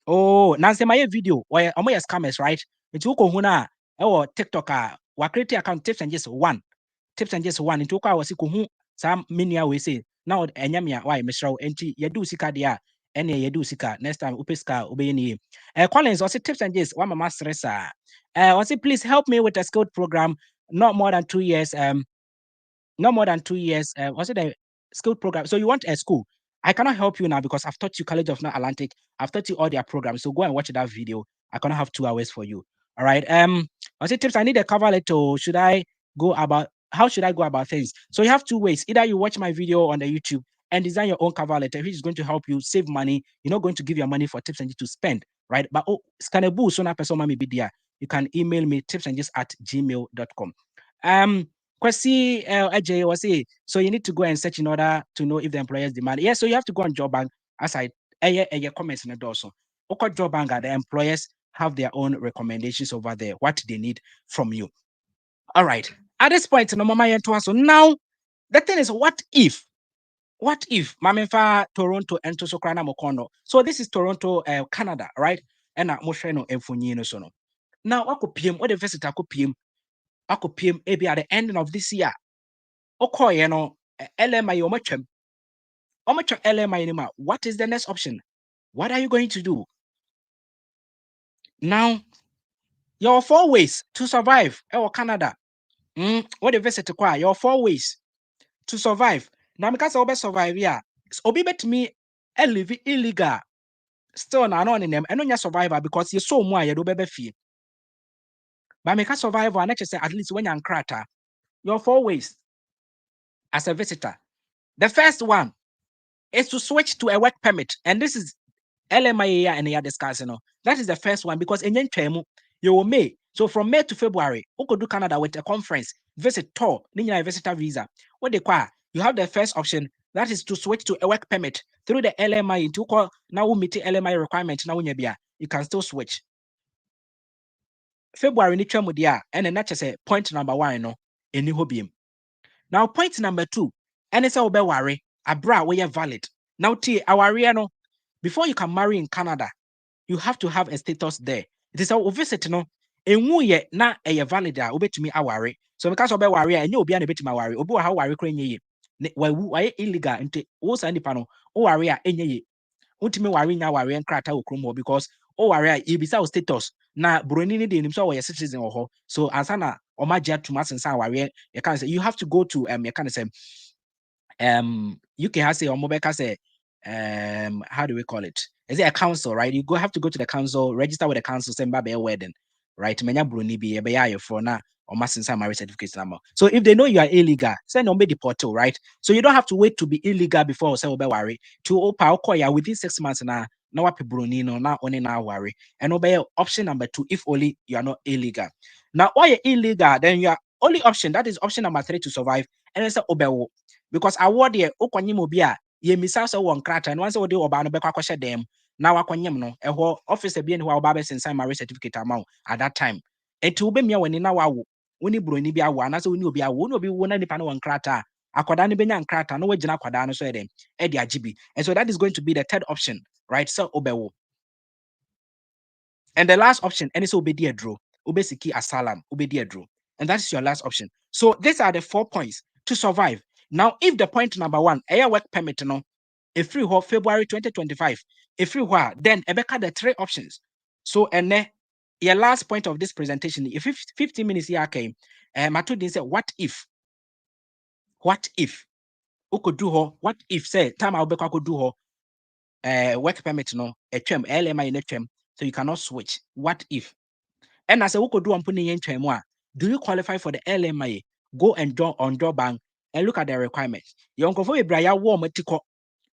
Oh, Nancy my video or omo your scammers, right? It's who na TikTok wa create account tips and just one. Tips and just one into kwa wasi kohu some minia we say now enyamia why Mr. Enti yedu sika dia ene yedu sika next time upe sika obeye ni Collins also tips and just one mama stressa also please help me with a skilled program not more than 2 years not more than 2 years was it a skilled program so you want a school. I cannot help you now because I've taught you College of North Atlantic. I've taught you all their programs. So go and watch that video. I cannot have 2 hours for you. All right. I say tips. I need a cover letter. Should I go about how should I go about things? So you have 2 ways. Either you watch my video on the YouTube and design your own cover letter, which is going to help you save money. You're not going to give your money for tips and to spend, right? But scanebu so na person may be there. You can email me tipsandjust@gmail.com. Kwasi Ajay was say, so you need to go and search in order to know if the employers demand. Yes, so you have to go on job bank as I comments in the door. So job bank, the employers have their own recommendations over there, what they need from you. All right. At this point, no mama so now the thing is, what if Mamenfa Toronto and Tosokrana Mokono? So this is Toronto, Canada, right? And Mosheno and Funyino Sono. Now, what could PM, what the visitor could PM, I could PM maybe at the end of this year. Okay, you know, LMI Omachem LMI. What is the next option? What are you going to do? Now, your 4 ways to survive in Canada. What the visit require? Your 4 ways to survive. Now, because I'll be survive here. Obi bet me live illegal. Still na no in them. I know you're survivor because you're so more you do baby fee. But make a survivor and say at least when you're crater. Your 4 ways as a visitor. The first one is to switch to a work permit, and this is LMIA and you're discussing. That is the first one because in Yenchemu, you will May. So from May to February, you could do Canada with a conference, visit tour, a visitor visa. What they call, you have the first option, that is to switch to a work permit through the LMI to call now meet LMI requirement. Now you can still switch. February ni twemu dia, and then that's say point number 1, no, any hobby. Now point number 2, and it's all be worry, a bra where you're valid. Now our no, before you can marry in Canada, you have to have a status there. It is a visit no. Enwu ye na a valid obetumi aware. So because obe ware enye obi na betumi aware. Obi wa ha ware kra enye ye. Wa illegal nti wo sa nipa no o ware a enye ye. Untimi ware nya ware nkrata okrom because o ware a ebisa status na broni ni de nim so wo citizen ho. So ansa na omagya tuma sensa ware you can say you have to go to you can say UK has say or mobile say how do we call it? Is it a council, right? You have to go to the council, register with the council, send back a wedding, right? Menya bruni be a for now or mass marriage certificate number. So if they know you are illegal, send on the portal, right? So you don't have to wait to be illegal before say worry to open within 6 months now. No what bruni no now only now worry and obey option number 2 if only you are not illegal. Now why you're illegal, then your only option that is option number 3 to survive and it's obey because award here okwanyimobia ye misa so won krata and once we do oba no be kwakoshe dem na wakonyem no ehwo officer bi ne ho oba be sensan marriage certificate amount at that time enti wo be mia wani na wawo woni broni bi awo na so woni obi awo woni obi wo na nipa no won krata akwada ne benya nkrata no wagina akwada no so edem e de agibi and so that is going to be the third option, right? So obewo and the last option and it's obedi adro obesiki asylum obedi adro and that's your last option. So these are the 4 points to survive. Now, if the point number 1, air work permit, no, a free February 2025, a free then Ebeka the 3 options. So, and then your last point of this presentation, if 15 minutes here came, Matu didn't say, what if? What if? Who could do her? What if say time I'll could do her work permit, no, a term, LMI in a term, so you cannot switch. What if? And as a who could do do you qualify for the LMI? Go and join on job bank and look at the requirements. Your uncle for Ibraya warm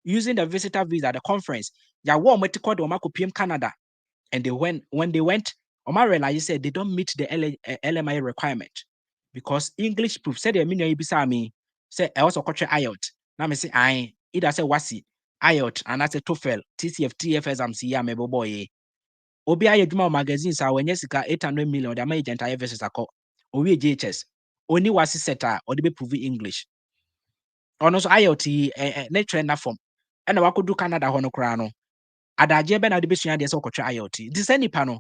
using the visitor visa, the conference, Ya wo mo tikọ de omako PM Canada, and when they went, Omar realized said they don't meet the LMI requirement because English proof said the meaning bisa me say I also got IELTS. Now me say I either say wasi IELTS and I say TOEFL, TCF, TFS am see ya me boy. Obi aye dwuma magazines a wenye sika 800 million the agent aye versus akọ. Owi JHS. Oni wasi seta or the be prove English. Ono so IELTS ne trend na form. And wakodu Canada hono kra no. Adaje be na de besua de se okotwe IELTS. This any pano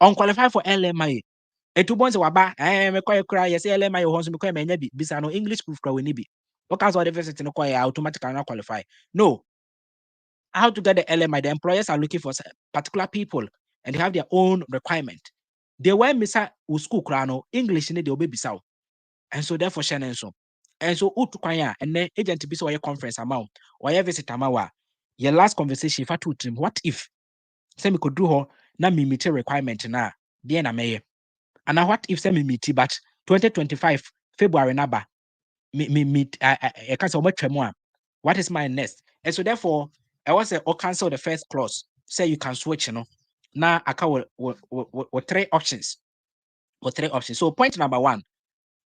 unqualified for LMI. Etu bonse waba me koy kra yes LMI ho so me koy manya bi bisa no English proof kra we ni bi. Because all the university no koy automatically not qualify. No, how to get the LMI? The employers are looking for particular people and they have their own requirement. They were misa school krano English in the obe bisao. And so therefore Shannon so. And so utukwanya and then agent bisa your conference amount or your visit amawa. Your last conversation if I told him what if say me could do ho na me meet requirement na the na me. And now what if say me meet but 2025 February naba me meet I can't say what is my next? And so therefore, I was say or cancel the first clause. Say you can switch, Now I can with three options. With three options. So point number one,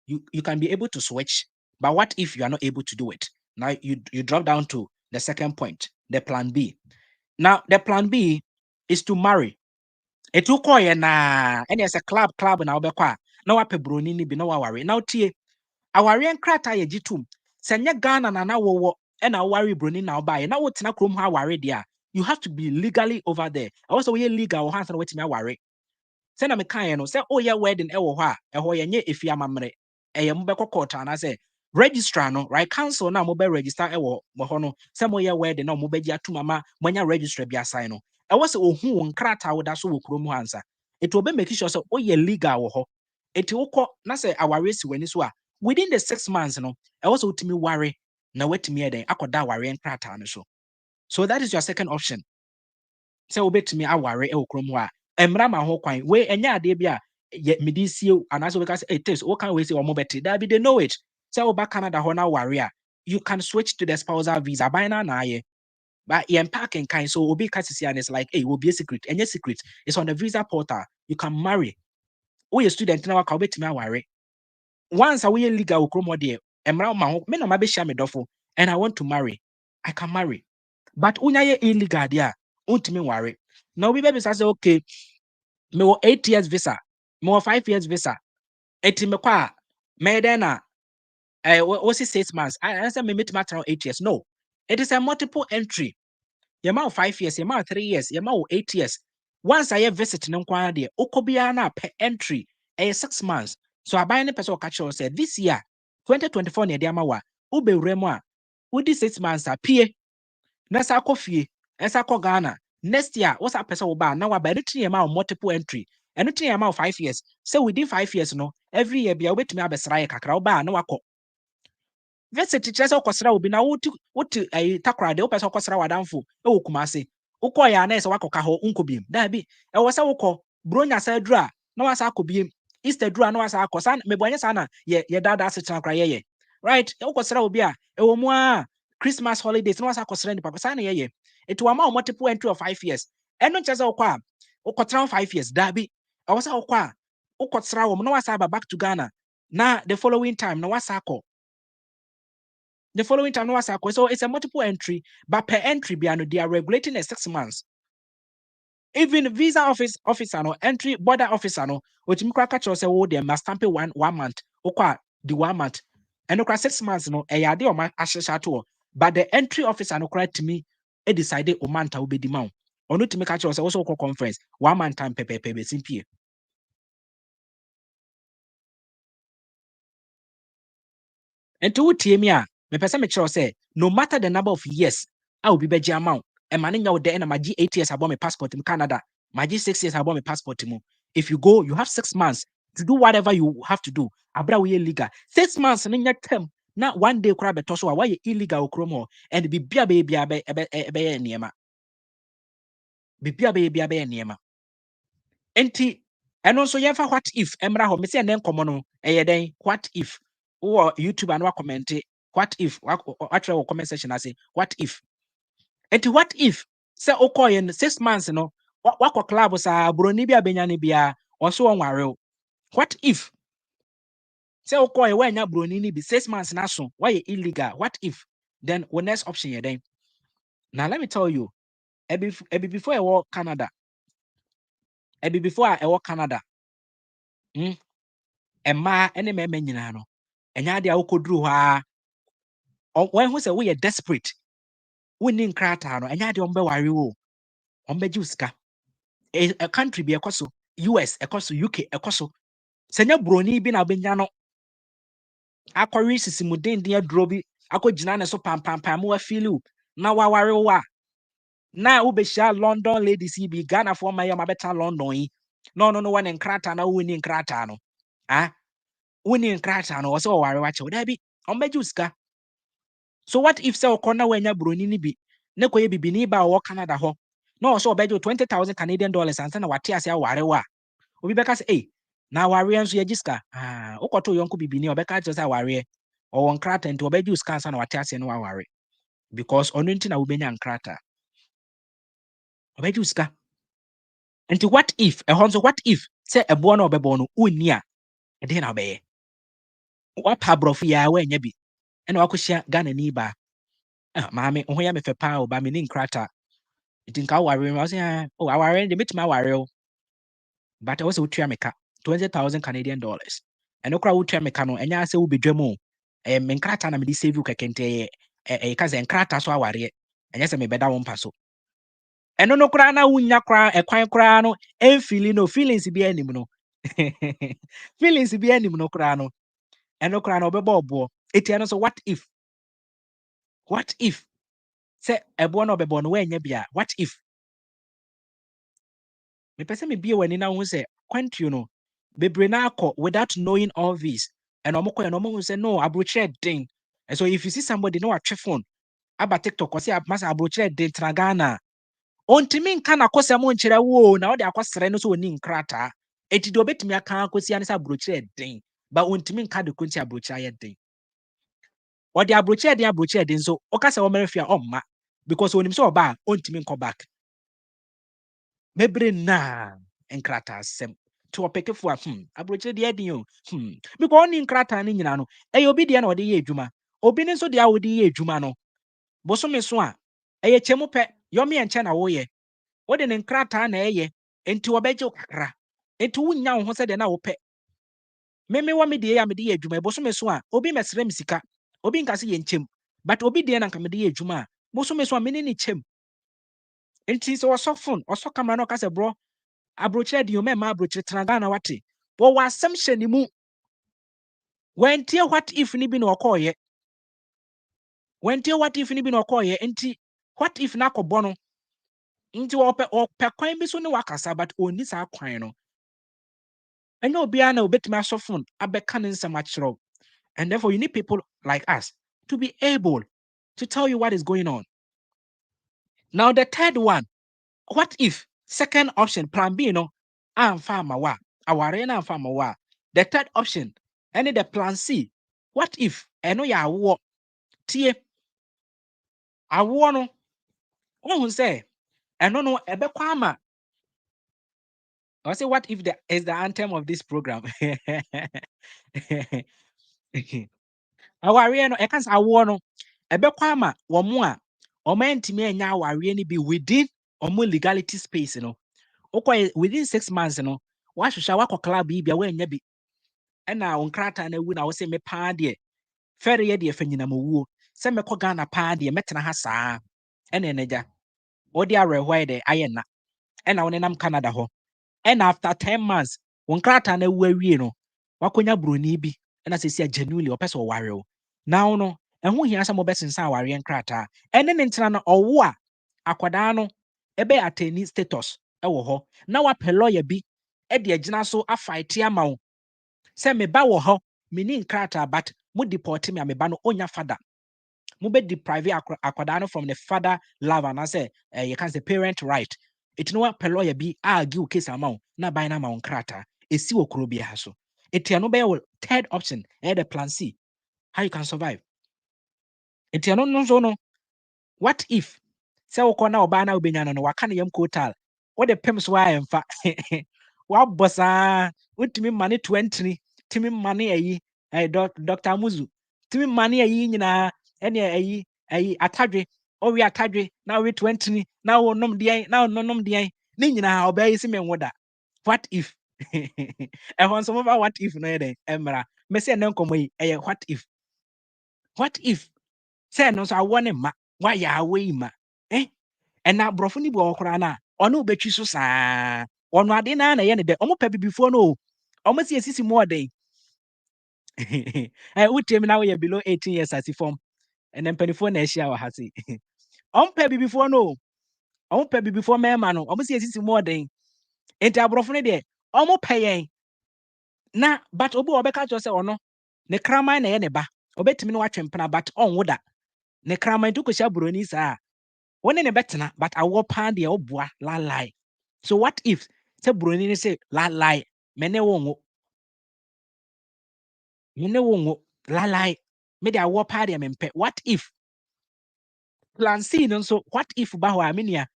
you can be able to switch, but what if you are not able to do it? Now you drop down to the second point, the plan B. Now the plan B is to marry. It will call na and as a club now be kwa now wape broni ni bi na worry. Now tie aware nkrata ye gitum. Senya Ghana na wo and I worry broni na obaye. Na wotina krom ha aware dia. You have to be legally over there. Also we legal hands na wetimi aware. Say na me kan no say oh yeah wedding e wo ho a e ho ye nye efi amamre. E ye mbekọ court na say registrar no right council na mo be register e wo ho no say mo ye wedding na mo be gi atumama monya registrar bi assign no. E wo say ohun nkrata wo da so wo krom hansa. It will be make sure say oh yeah legal wo ho. It will na say aware si wani so a within the 6 months no e wo say utimi ware na wetimi e den akoda aware nkrata no so. So that is your second option. Say obetumi aware e okrom ho a emra ma ho kwan we enya ade bia ye medi sie anaso we ka say it is o kan we say omo beti that be they know it. Say oba Canada ho na ware a you can switch to the spousal visa by na aye. But yen parking kind so obi ka sisi and it's like hey will be a secret any secret it's on the visa portal you can marry. We a student na waka obetumi aware once we legal okrom ho de emra ma ho me na ma be share me dofo and I want to marry I can marry. But unya ye illegal there untimi ware. Now we baby say okay me 8 years visa, me 5 years visa. Eti me kwa me then na what's it 6 months? I say me meet matter 8 years. No. It is a multiple entry. Your amount 5 years, your amount 3 years, your amount 8 years. Once I visit no kwa there, okobia per entry 6 months. So I buy any person catch you say this year 2024 ne dia mawa ube remo a udi 6 months a pie na sa akofie esa akọ Ghana next year what's that person will buy now about anything amount multiple entry anything amount 5 years so within 5 years no every year bia wobetumi abesra ye kakra oba na wakọ visit teacher say okosra obi na wuti takra de opese okosra wadamfo e wokumase ukọ ya na ese wakọka ho nkobiem da bi e wo se wokọ bronya sa dura na wasa akobiem Easter dura na wasa akọ san mebonye sana ye dada asetena kra ye right e okosra obi a e wo mu a Christmas holidays no was a concern papa sana ye it will amount multiple entry of 5 years eno nchese okwa ukotra 5 years dabi I was okwa ukotra wo no was back to Ghana na the following time no was akọ the following time no was akọ so it's a multiple entry but per entry biano they are regulating a 6 months even visa officer no entry border officer no otimi kwa catch say wo they must stamp 1 month okwa the 1 month and okwa 6 months no e yade o ma ahyehya to but the entry officer no correct me e decide o manta wo bedi ma ono timi catch say wo so conference 1 month time pepepe be simpie and to tie me a me pese me kyerɛ say no matter the number of years I will be beji amount e ma nya wo de na magi 8 years about my passport in Canada magi 6 years about my passport mu if you go you have 6 months to do whatever you have to do abra we legal 6 months no nya term na one day kura beto so why illegal okrom and bibia be niema bibia be niema enti eno so yefa what if emra ho me se nen komo no den what if wo YouTube and wa comment what if wa try comment section I say what if enti what if Say okoye no 6 months no wako club sa broni bia benya ne bia oso onware. What if say okoye wanya broni ni bi 6 months na so why illegal? What if? Then the next option here then. Now let me tell you, before I walk Canada, before I walk Canada, Emma ene me nyina no. Enya de awokoduru ha. When who say we are desperate. We need krata no. Enya de ombe ware wo. Ombe juska. A country be ekoso US ekoso UK ekoso. Senya broni bi na benya no. Akori sisimuden de aduro bi akogina ne so pam mo afilu. Na waware wa. Na ubeshia London ladies bi Ghana for my mabeta London yi. No one in krata na we need krata no. Ah, winning krata no so ware wa che. Da bi ombe juska. So what if say okona wanya broni ni bi ne koye bibini ba wo Canada ho no so obejo 20,000 Canadian dollars and na wate ase aware wa obi beka say eh na aware enso ye giska ukoto yonko bibini obeka che say aware o won krata nti obejo ska ansa na wate ase no aware because onu nti na wo benya nkrata obejo ska nti what if so what if say ebo na obebo no uni a e dey na obeye wa pa brofu ya wa nya bi ena wakohia Ghana ni ba maame ho ya me fe pa o ba me ni nkrata. It think I worry. I was saying, oh, I worry. They meet my worry. But I was with Tramika, 20,000 Canadian dollars. And no crowd Tramika no, and I say will be dremo. Menkrata na me save you kente a cousin crata so I worry. And yes, I may better one passo. And no crana wunya cry a quine crano, and feeling no feelings be any no. Feelings be any no crano. And no crano be bobo. It so what if? What if? Say a bono be bon when bia. What if? Me person me be when na who say quant you know bebre na akọ without knowing all this and omoko and omo say no abrochire den. And so if you see somebody no atwe phone aba TikTok or say masa abrochire den tragana ontimi nka na kosem nkyere wo na wo de akosere no so oni nkrata eti de obetimi aka akosi ane say abrochire den ba ontimi nka de konti abrochire den o de abrochire den so o ka say o merefia omma because onim so oba ontimi nko back mebre na nkrata asem to opekefo abrochire de adin o because oni nkrata ni nyina no e obi de na ode ye adwuma obi ne so de awode ye adwuma no bosome so a eye chemu pe yomi enche na wo ye wode ne nkrata na eye enti obeje kakra enti wunya wo ho se de na wo pe meme wo me de ya me de ye adwuma bosome so a obi mesrem sika obi nkase ye nchem but obi de na nka me de ye adwuma a bosome so a me ni chem enti so osofon osokama na okase bro abrochire de o me ma abrochire tranga na wate wo wasem hye ni mu wentie what if ni bi na okoye wentie what if ni bi na okoye enti what if na akọbọ no nti ope kwan bi so ne wakasa but oni sa kwan no enye obi na obetimi asofon abeka ne nsem achiro and therefore you need people like us to be able to tell you what is going on. Now the third one, what if second option plan B no amfa amawa aware na amfa amawa the third option any the plan C what if eno ya awo tie awo no ohun say eno no ebekwa ama I say what if the is the anthem of this program. Aware no eka say awo no ebekwa ama wo mo a o ma ntimi enya aware ni bi within omo legality space no okay within 6 months no wa hwehwa wa club bi bia wa nya bi ena on krata na wu na wo say me pa de fere ye de fanyina mowuo se me ko Ghana pa de metena ha saa ena eneja odi awerehoi de ayena ena woni nam Canada ho ena after 10 months on krata na wu awie no wakonya broni bi ena sesi a genuinely o pese o ware o now no ehun hia sa mo besensa ware nkrata ene ne ntena na owo a akwada no ebe attorney status ewo ho na wa pe lawyer bi e de agina so afight ama wo se me ba wo ho me ni nkrata but mo deport me me ba no onya father mo be deprive akwada no from the father love and say you can say parent right it no wa pe lawyer bi argue case ama wo na ban na ma wo nkrata esi wo kuro bi ha so etiano be your third option the plan C how you can survive etiano no so no what if sɛ wokɔ na ɔbaa na wobɛnya no no waka ne yam kotal wode pem so a ɛmfa wabɔ saa wotumi ma ne 20 tumi ma ne ayi Dr. Muzu tumi ma ne ayi nyinaa ɛne ayi atadwe owi atadwe na owi 20 na wonom deɛn na wonom deɛn ne nyinaa ɔbaa yi si me nwo da what if ɛhɔ nso mofa what if no yɛ dɛn ɛmmra mɛsɛ ɛnɛ nkɔmmɔ yi ɛyɛ what if sɛ no nso awɔ ne ma wayɛ awɔ yi ma ɛna aborɔfo no bi wɔ hɔ koraa no a ɔne wobɛtwi so saa ɔno ade naa na ɛyɛ ne dɛ ɔmo pɛ bibifoɔ no o ɔmo si esisi mu ɔden wotie mi na woyɛ below 18 years asi fam ɛnɛ mpanimfoɔ na ahyia wɔ ha se ɔmo pɛ bibifoɔ no o ɔmo pɛ bibifoɔ mɛɛma no ɔmo si esisi mu ɔden nti aborɔfo no deɛ ɔmo pɛ yɛn na but obi wɔ ɔbɛka kyerɛ sɛ ɔno ne kraman na ɛyɛ ne ba ɔbɛtumi no watwe mpena but ɔnwo da ne kraman to kɔhyia buroni saa wɔne ne bɛtena but awɔ paa deɛ ɔboa lalai so what if sɛ buroni ne sɛ lalai mene wo ngo lalai me de awɔ paa deɛ mempɛ what if plan C no nso what if ba hɔ a menua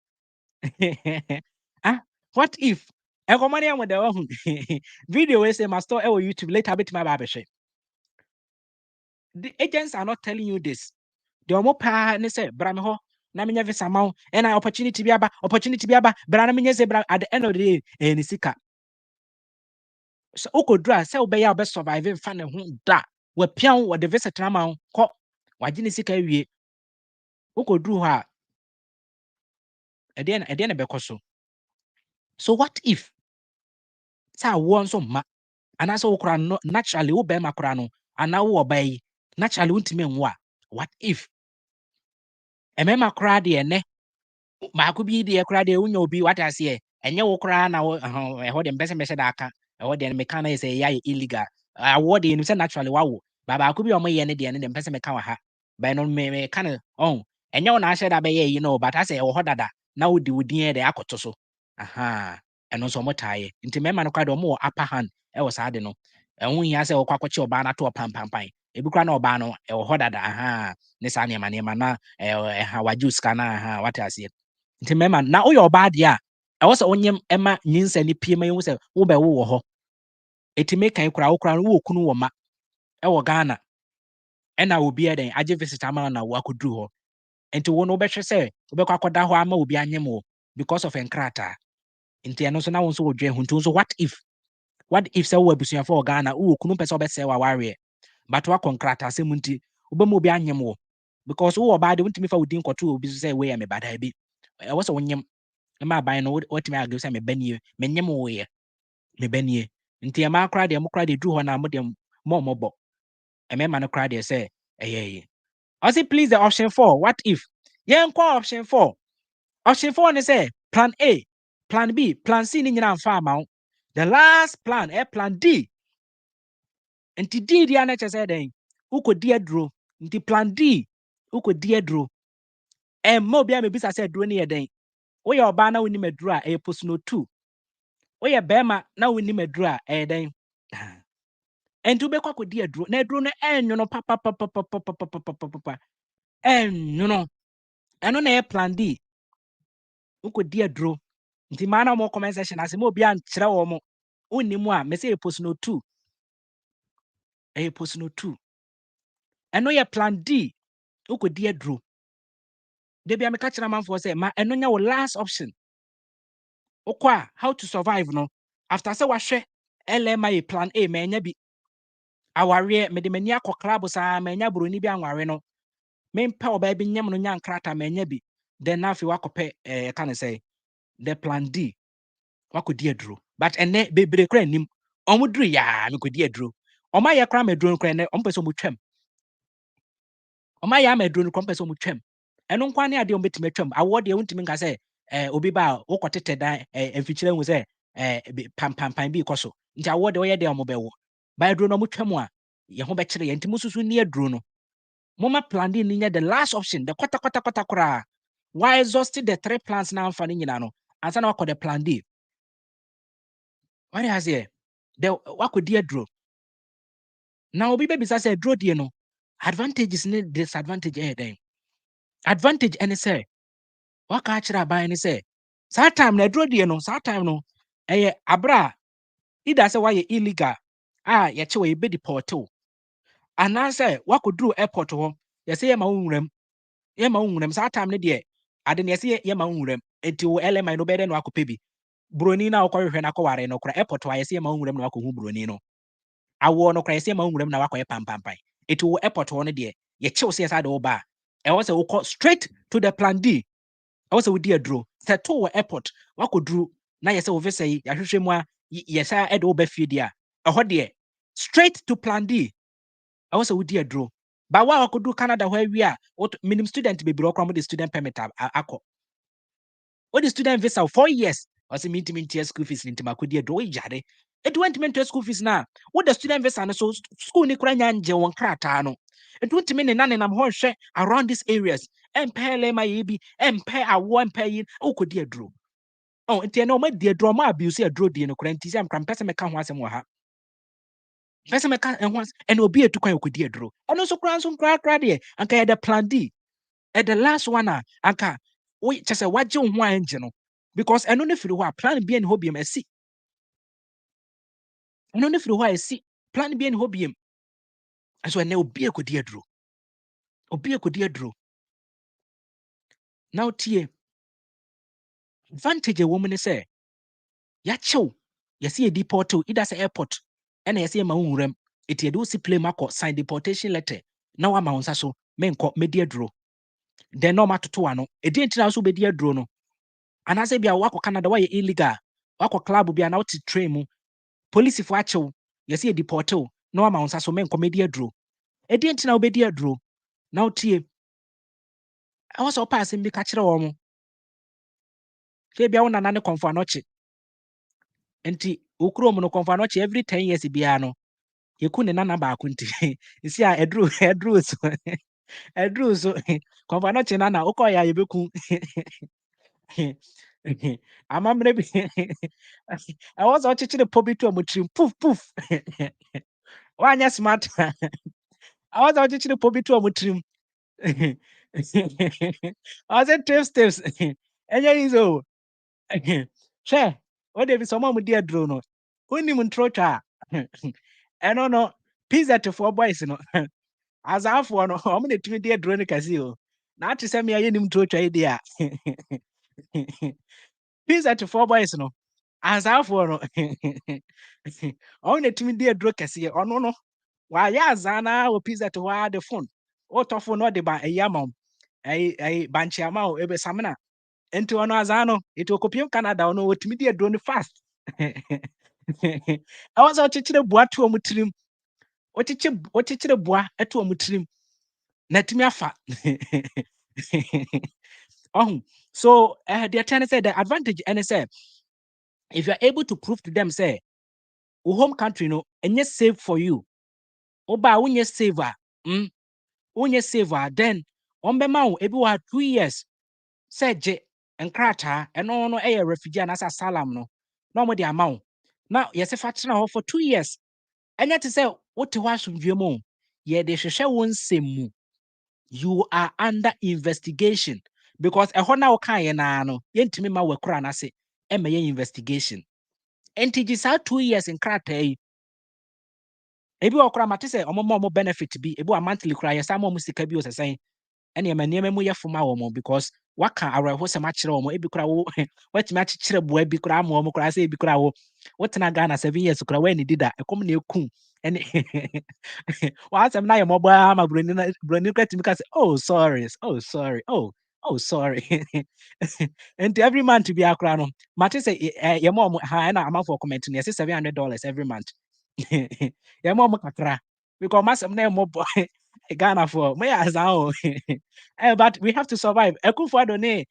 what if ɛkɔmɔ ne ɛmo dɛ ɔho video we say must store ɛwɔ YouTube later bɛtumi aba abɛhwɛ the agents are not telling you this the ɔmo paa ne sɛ bra me hɔ na menya visa ma wo ɛna opportunity bi aba bra na menya sɛ bra at the end of the day ne sika so ukodura sɛ wobɛyɛ a wobɛsurvive mfa ne ho da wapia wo wɔde visa tena ma wo kɔ wagye ne sika awie ukoduru hɔ a ɛdeɛ na bɛkɔ so what if sɛ awoɔ nso mma anaasɛ wo kora no naturally wo bɛrima kora no anaa wo ɔbaa yi naturally wontumi nwo a what if ɛmɛma koraa deɛ ɛnɛ maako bi deɛ koraa deɛ wonya obi wate aseɛ ɛnyɛ wo koraa na ɛhɔ deɛ mpɛ sɛ mɛhyɛ da aka ɛhɔ deɛ meka na yɛ sɛ ɛyɛ illegal awoɔ deɛ nim sɛ naturally wawo baako bi a ɔmoyɛ ne deɛ ne deɛ mpɛ sɛ meka wɔ ha bɛn no meka no ɛnyɛ wo na ahyɛ da bɛyɛ yi no but asɛ ɛwɔ hɔ dada na wodi wo din de akɔto so ɛno nso ɔmo taayɛ nti mɛma no koraa deɛ ɔmo wɔ upper hand ɛwɔ saa de no ɛho hia sɛ wɔkɔ akɔkye ɔbaa no ato ɔpampampan ebi koraa na ɔbaa no ɛwɔ hɔ dada ne saa nneɛma na wagye sika na wate aseɛ nti mɛma na woyɛ ɔbaa deɛ a ɛwɔ sɛ wonyem ɛma nyinsa ne pie ma yɛhu sɛ wobɛwo wɔ hɔ ɛtumi kan koraa wo koraa no wɔ kunu wɔ ma ɛwɔ Ghana ɛna obi ɛdɛn agye visit ama na wo akɔduru hɔ nti wo no wobɛhwɛ sɛ wobɛkɔ akɔda hɔ ama obi anyem wo because of nkrataa nti ɛno nso na wo nso wodwe ho nti nso what if sɛ wo abusuafo wɔ Ghana wo kunu pɛ sɛ wobɛsɛ wa wareɛ but wakɔ nkrataa sɛ mu nti wobɛma obi anyem wo because wo ɔbaa de wontumi fa wo din kɔto obi so sɛ wei yɛ me badaa bi ɛwɔ sɛ wonyem ɛma aban no watumi agye sɛ mebanie menyem wo yɛ mebanie nti ɛma koraa deɛ mo koraa deɛ duru hɔ na mo deɛ mo mɔbɔ ɛmɛma no koraa deɛ sɛ ɛyɛ ɔse please the option 4 what if yɛnkɔ option 4 option 4 ne sɛ plan A plan B plan C ne nyina mfa ama wo the last plan plan D nti D deɛ na kyerɛ sɛ dɛn wokɔdi aduro nti plan D wokɔdi aduro ɛmma obi a mebisa sɛ aduro ne yɛ dɛn woyɛ ɔbaa na wonim aduro a ɛyɛ posno 2 woyɛ bɛrima na wonim aduro a ɛyɛ dɛn nti wobɛkɔ akɔdi aduro na aduro no ɛnwono papapapapapapapa ɛnwono ɛno na ɛyɛ plan D wokɔdi aduro nti maa na ɔmo comment section ase ma obi ankyerɛ wɔ mo wonnim a mɛsɛ ɛyɛ posno 2 ɛyɛ posno 2 ɛno yɛ plan D wokɔdi aduro da bia meka kyerɛ amanfoɔ sɛ ma ɛno nyɛ wo last option wokɔ a how to survive no after sɛ wahwɛ LMI plan A ma ɛnya bi awareɛ mede m'ani akɔ club saa ma ɛnya buroni bi anware no mempɛ ɔbaa bi nyɛm no nya nkrata ma ɛnya bi then na afei wakɔpɛ ɛka ne sɛ the plan D wakɔdi aduro but ɛnɛ bebree koraa nim ɔmo duru yaa mekɔdi aduro ɔmo ayɛ koraa ma aduro no koraa ɛnɛ ɔmo pɛ sɛ ɔmo twam ɔmo ayɛ ama aduro no koraa ɔmo pɛ sɛ ɔmo twam ɛno nkwa ne adeɛ ɔmo betumi atwam awɔ deɛ wontumi nka sɛ obi ba a wokɔtete dan mfikyire hu sɛ pampampan bi kɔ so nti awɔ deɛ ɔyɛ deɛ ɔmo bɛwɔ ba aduro no ɔmo twam a yɛn ho bɛkyerɛ yɛn nti mo susu ni aduro no moma plan D ni nyɛ the last option the kɔta koraa why exhausted the 3 plans na amfa ne nyina no ansa na wakɔ the plan D what has here the wakɔdi aduro na obi bɛbisa sɛ aduro die no advantages ne disadvantage ɛyɛ dɛn advantage ɛne sɛ waka achira ban ne say saa time na aduro die no saa time no abra ida say why illegal ye che we be deport o ana say wakoduru airport ho ye say ye ma unwuram saa time ne de ade ne say ye ma unwuram enti wo LMI no be de no akope bi broni na akɔhwehwɛ na akɔware no kora airport wa ye say ma unwuram na akɔhu broni no awo no kora ye say ma unwuram na akɔyɛ pampampan enti wo airport ho ne de ye chew say saa de wo ba ɛwɔ sɛ wokɔ straight to the plan D ɛwɔ sɛ wodi aduro sɛ to wɔ airport wakoduru na yɛ sɛ wo visa yi yɛahwehwɛ mu a yɛ saa ɛde wo ba fie di a ɛhɔ deɛ straight to plan D ɛwɔ sɛ wodi aduro ba wa wakoduru Canada hɔ awie a minimum student bebree ɔkora mo de student permit akɔ wodi student visa 4 years ɔsɛ mintimi ntia school fees nti makɔdi aduro woyare ɛti wantimi ntua school fees na woda student visa no so school ni kora nya ngye wɔn krataa no ɛti wontimi nenam hɔ nhwɛ around these areas ɛmpɛ lema yɛ bi ɛmpɛ awo ɛmpɛ yi wokɔdi aduro nti ɛna ɔma di aduro ɔma abuse aduro die no kora nti sɛ mkra mpɛ sɛ meka ho asɛm wɔ ha mpɛ sɛ meka ho ɛna obi etu kwan okɔdi aduro ɛno nso kora deɛ anka yɛda plan D the last one anka we kyɛ sɛ wagye wo ho a ɛngye no because ɛno ne firi hɔ a plan B ne hɔ biam asi ɛno ne firi hɔ a asi plan B ne hɔ biam ɛso ɛnɛ obi ekɔdi aduro na wotie advantage ɛwɔ mu ne sɛ yɛakyɛw yɛsɛ yɛ deport ida sɛ airport ɛna yɛsɛ yɛma wo nwuram ɛti yɛde wo si plane akɔ sign deportation letter na wama wo nsa so menkɔ mɛdi aduro then na ɔmatoto ano ɛdi nti na wo so wobɛdi aduro no anaasɛ bia wakɔ Canada wayɛ illegal wakɔ club bia na wote train mu polisifoɔ akyɛw yɛsɛ yɛ deport na wama wo nsa so menkɔ mɛdi aduro ɛdi nti na wobɛdi aduro na wotie ɛwɔ sɛ wopɛ asɛm bi ka kyerɛ wɔ mo sɛ bia wo nana ne kɔmfo anɔkye nti wo kurom no kɔmfo anɔkye every 10 years biara no yɛku ne nana baako nti isi a ɛduru so ɛduru so kɔmfo anɔkye nana wokɔ yɛ a yɛbɛku amammerɛ bi ɛwɔ sɛ ɔkyekyere pɔ bi to ɔmo tirim puf puf wanyɛ smart ɛwɔ sɛ ɔkyekyere pɔ bi to ɔmo tirim ɔsɛ tips ɛnyɛ yi so hwɛ wode bi sɛ ɔmo a modi aduro no wonim ntorotwa a ɛno no pizzetfoɔ boys no azaafoɔ no ɔmo na tumi di aduro no kɛse o na ate sɛ mea yɛnim ntorotwa yi di a pizzetfoɔ boys no azaafoɔ no ɔmo na tumi di aduro kɛse ɔno no wayɛ azaa na wɔ pizzet hɔ a de phone wotɔ phone na ɔde ba ɛyi ama wo ɛyi bankye ama wo ebe samina nti ɔno azaa no eti okopiem Canada ɔno wɔtumi di aduro no fast ɛwɔ sɛ ɔkyekyere bua to ɔmo tirim ɔkyekyere bua ɛto ɔmo tirim na tumi afa so deɛ tɛn sɛ the advantage ɛne sɛ if you are able to prove to them say wo home country no ɛnyɛ safe for you oba wonyɛ save a then ɔmbɛma wo ebi wɔ 2 years sɛ gye nkrataa ɛno no ɛyɛ refugee anasa asylum no na ɔmo de ama wo na yɛsɛ fa tena hɔ for 2 years ɛnyɛ te sɛ wote hɔ asomdwe mu yɛde hwehwɛ wo nsɛm mu you are under investigation because ɛhɔ na woka yɛ naa no yɛntumi ma wakora n'ase ɛma yɛ investigation enti gye saa 2 years nkrataa yi ebi wɔ kora mate sɛ ɔmo benefit bi ebi wɔ monthly kora yɛ saa ɔmo sika bi wɔ sɛsɛn ɛne ɛma nneɛma mu yɛ foma wɔ mo because waka awerɛhosɛm akyerɛ wɔ mo ebi kora wo watumi akyekyere boa bi kora ama ɔmo kora sɛ ebi kora wo wotena Ghana 7 years kora wɔani dida ɛkɔm na ekum ɛne wasɛm na yɛ mɔbɔ ama broni kora tumi ka sɛ oh sorry and every month bi akora no mate sɛ yɛ mo ɔmo ha ɛna amanfoɔ comment no yɛsɛ $700 every month yɛ mo ɔmo kakra because masɛm na yɛ mɔbɔ Ghana for me as but we have to survive. Akufo-Addo ne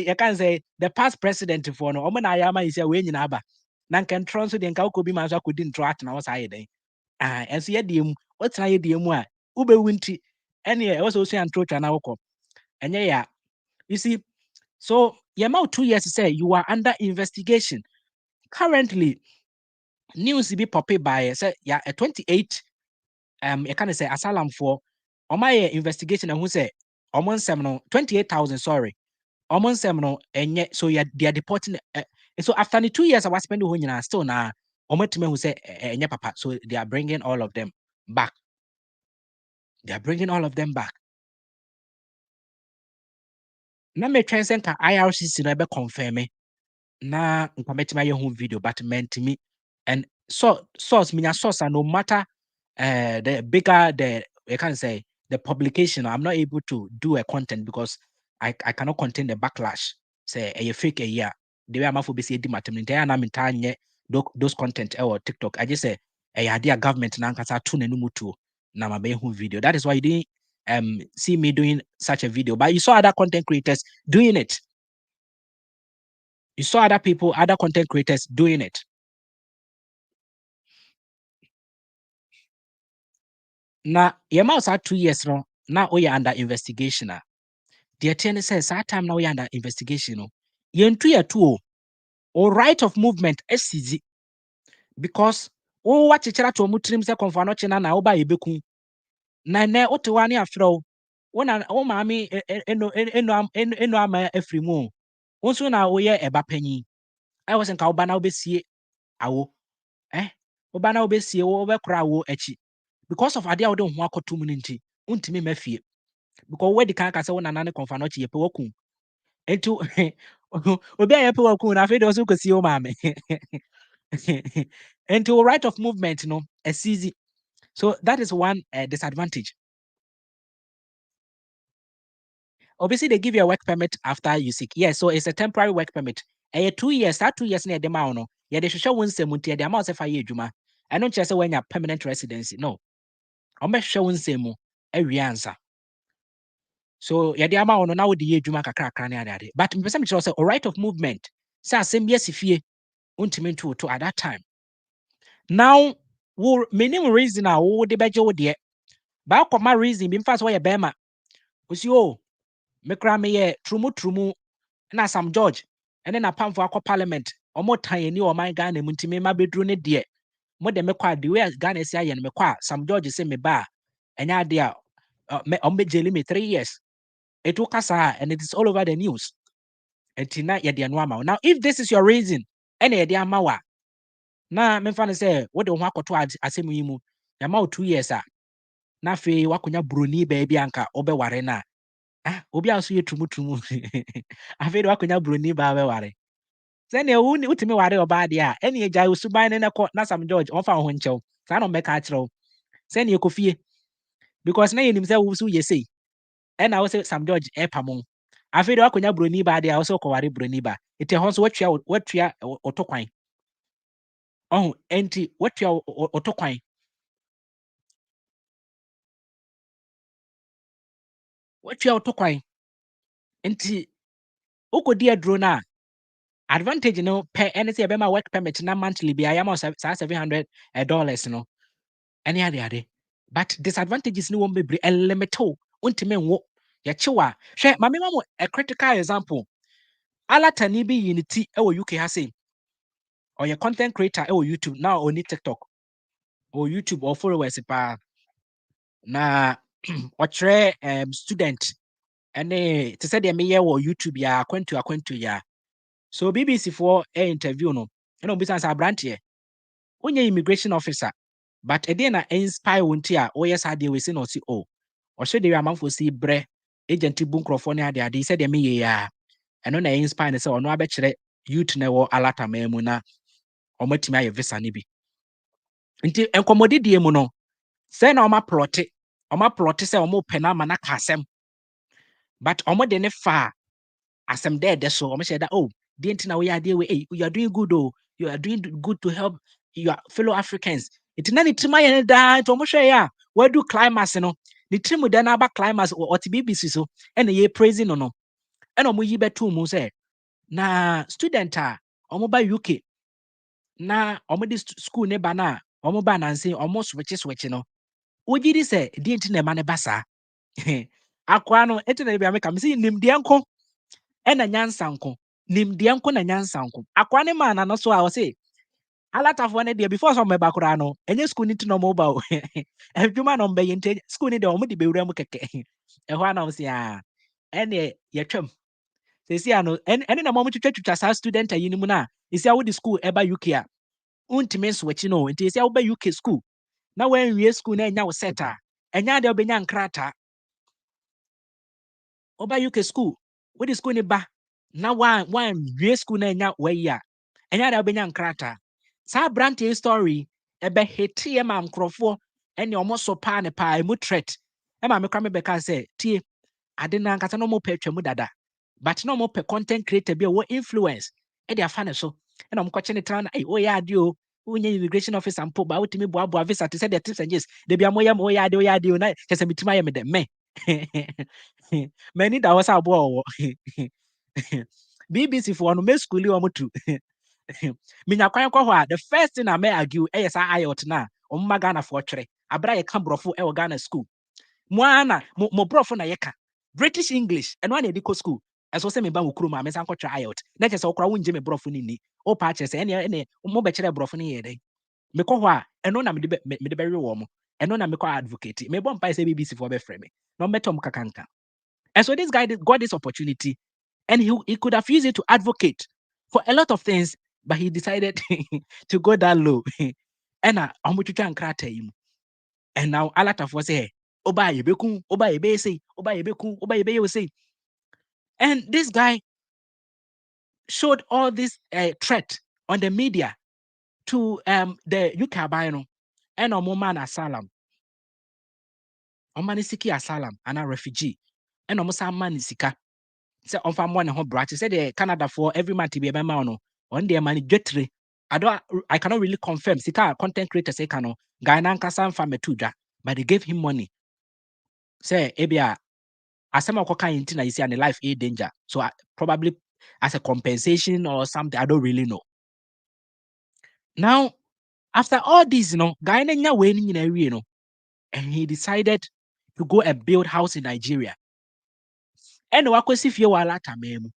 you can say the past president for no omo na ayama is we nyina aba. Na nkan tron so de nka ukobi man so akodi ntro atena wo say den. Enso ye dem what na ye dem a ubewu nti ene e was also antro twa na wokọ. Enye ya. You see, so your mouth 2 years say you are under investigation. Currently news be popped by say yeah 28 you can say asylum for my investigation and who say nsɛm no 28,000 sorry almost no enye so they are deporting so after the 2 years I was spending home still na omotima who say enye papa, so they are bringing all of them back. They are bringing all of them back. Na me try say nka IRCC na be confirm me na nka metima ye home video but meant me and so source me source no matter the bigger the I can say the publication, I'm not able to do a content because I cannot contain the backlash. Say a fake a year. The way I'm for busy and I'm in those content or TikTok. I just say a idea government na nkasa tu na numu tu na mabe hu video. That is why you didn't see me doing such a video. But you saw other content creators doing it. You saw other people, other content creators doing it. Now, your mouse had 2 years no. Now we are under investigation. The attorney says that time now we under investigation. No, yentu ya tu or right of movement SCZ because oh what chichara to mutrim se konfano china na oba yebeku na ne otewa ne afro wona o maami eno ama afrimu wonso na woye eba panyi I was nka oba na obesie awo oba na obesie wo obekora awo echi because of ade a wode ho akoto mu nti untimi mafie because we di kan ka se wona na ne konfano chi yepe waku enti obi a yepe waku na fe de so kosi o maame into right of movement, it's easy. So that is one disadvantage. Obviously, they give you a work permit after you seek. Yes, so it's a temporary work permit. 2 years, that 2 years near the amount. Yeah, they should show one semunti, the amount of a year, Juma. I don't just say when you're permanent residency. No, I'm not showing same every answer. So yeah, the amount now the year Juma kakra krani. But in percentage also a right of movement. Say same yes if you ultimate to at that time. Now, minimum reason now wo de bejo de ba my reason bi mfa so ye bema osi o me kra me ye trumu na Sam George ene na pamfo akọ parliament omo tan ani o man Ghana mu ntimi ma bedru ne de mo de me kwa de we Ghana si aye no me kwa Sam George say me ba enya ade a me ombe jeli me 3 years it will kasa and it is all over the news entina ye de no ama now if this is your reason ene ye de ama wa na me fa ne say wo de ho akoto asemu yi mu ya ma 2 years a na fe wakonya broni ba bi anka obeware na obi aso ye tumutumu afi de wakonya broni ba be ware se ne wu utimi ware oba de a ene eja usuban ne ko na Sam George on fa ho nchew sa no meka akireo se ne ekofie because na yenim se wo su ye sei ena wo se Sam George e pamon afi de wakonya broni ba de a wo se ko ware broni ba ite ho so watua otokwan enti watua otokwan watua otokwan enti ukodi adro na advantage no per any say my work permit na monthly be I am $700 no any ade but disadvantages no won't be a limito untime wo ye chewa hwe mame mamu a critical example alatani bi unity e wo UK ha say or your content creator e wo YouTube now or ni TikTok or YouTube or followers pa na ochre student ene to say dem ye wo YouTube ya akwantu ya so BBC for a interview no eno business abrantie onye immigration officer but again na inspire wonti a oyes ade we say no si o hwe de amanfo si bre agent bu nkrofo ne ade said me ye ya eno na inspire ne say ono abekere youth na wo alata mamu na omatimi aye visa ne bi nti enkomodidie mu no say na oma plot say omo pena ma na kasem but omo de ne fa asem there so omo say that oh the intina we are there we you are doing good oh you are doing good to help your fellow Africans it na ni trima ye da to omo hwe ya we do climax no ni trimu de na ba climax what BBC so and ye praising no and omo yi beto mu say na student a omo ba UK na omo di school ne ba na omo ba na nse omo switch no oji di say the intina ma ne basa akwa no etina bi ameka me say nimde nko ena nyansa nko nimdeɛ nko na nyansa nko akwa ne man na no so a ɔse alatafo ne deɛ before so meba kora no enye school ni tino mo ba o adwuma no mbɛ yente school ni de ɔmo de bewura mu kɛkɛ ɛhɔ na ɔse a ɛne yɛtwam They see ano and na mom twetwa sa student ayi ni mu na. You see how the school eba UK a. Untime switch no. Nti you see how be UK school. Na when we school na enya wo set a. Enya de obenya nkrata. Oba UK school. What is school ni ba? Na one we school na enya we ya. Enya de obenya nkrata. Sa brand story ebe hete e ma nkrofo ene omo so pa ne pa emu threat. E ma me kwa me beka say tie ade na nkasa no mo pa atwamu dada. But no mo pe content creator bi wo influence e de afa ne so. E na mo kwache ne tran eh o ya ade o. Unye immigration officer mpo ba wotimi boa visa to say the tips and yes. De bia mo ya ade o na kese mitima ya me de me. Many that was abo. BBC for no me school o mo tu. Minya kwan kwa ho a the first thing I may argue yes IELTS na omma Ghana for twere abra ye ka brofo e wo Ghana school mo ana mo brofo na ye ka British English eno na ediko school eso se me ba wo kuro ma me san kwatwa IELTS na che se okra wo nje me brofo ni ni o pa che se ene mo be kire brofo ni ye den me kɔ hɔ a eno na me de be rewo mo eno na me kɔ advocate me bomb pa se BBC for be frame me no metom kakanka. And so this guy got this opportunity and he could have used it to advocate for a lot of things, but he decided to go that low. And and now a lot of us say, Oba yebeku, Oba yebe say, Oba yebeku, Oba yebe say. And this guy showed all this threat on the media to the UK Abino and Omoman Asylum. Omanisiki Asylum and a refugee. And Omosa Manisika. Say on farm one home branch. Say the Canada for every month to be a member on their money jetry. I cannot really confirm. Sika content creator say kano Ghana Kasan farm tuja, but they gave him money. Say ebia asema koka intina you see and life a danger. So probably as a compensation or something. I don't really know. Now, after all this, Ghana nya winning in area, and he decided to go and build house in Nigeria. And wakwesi fie wala tamemu.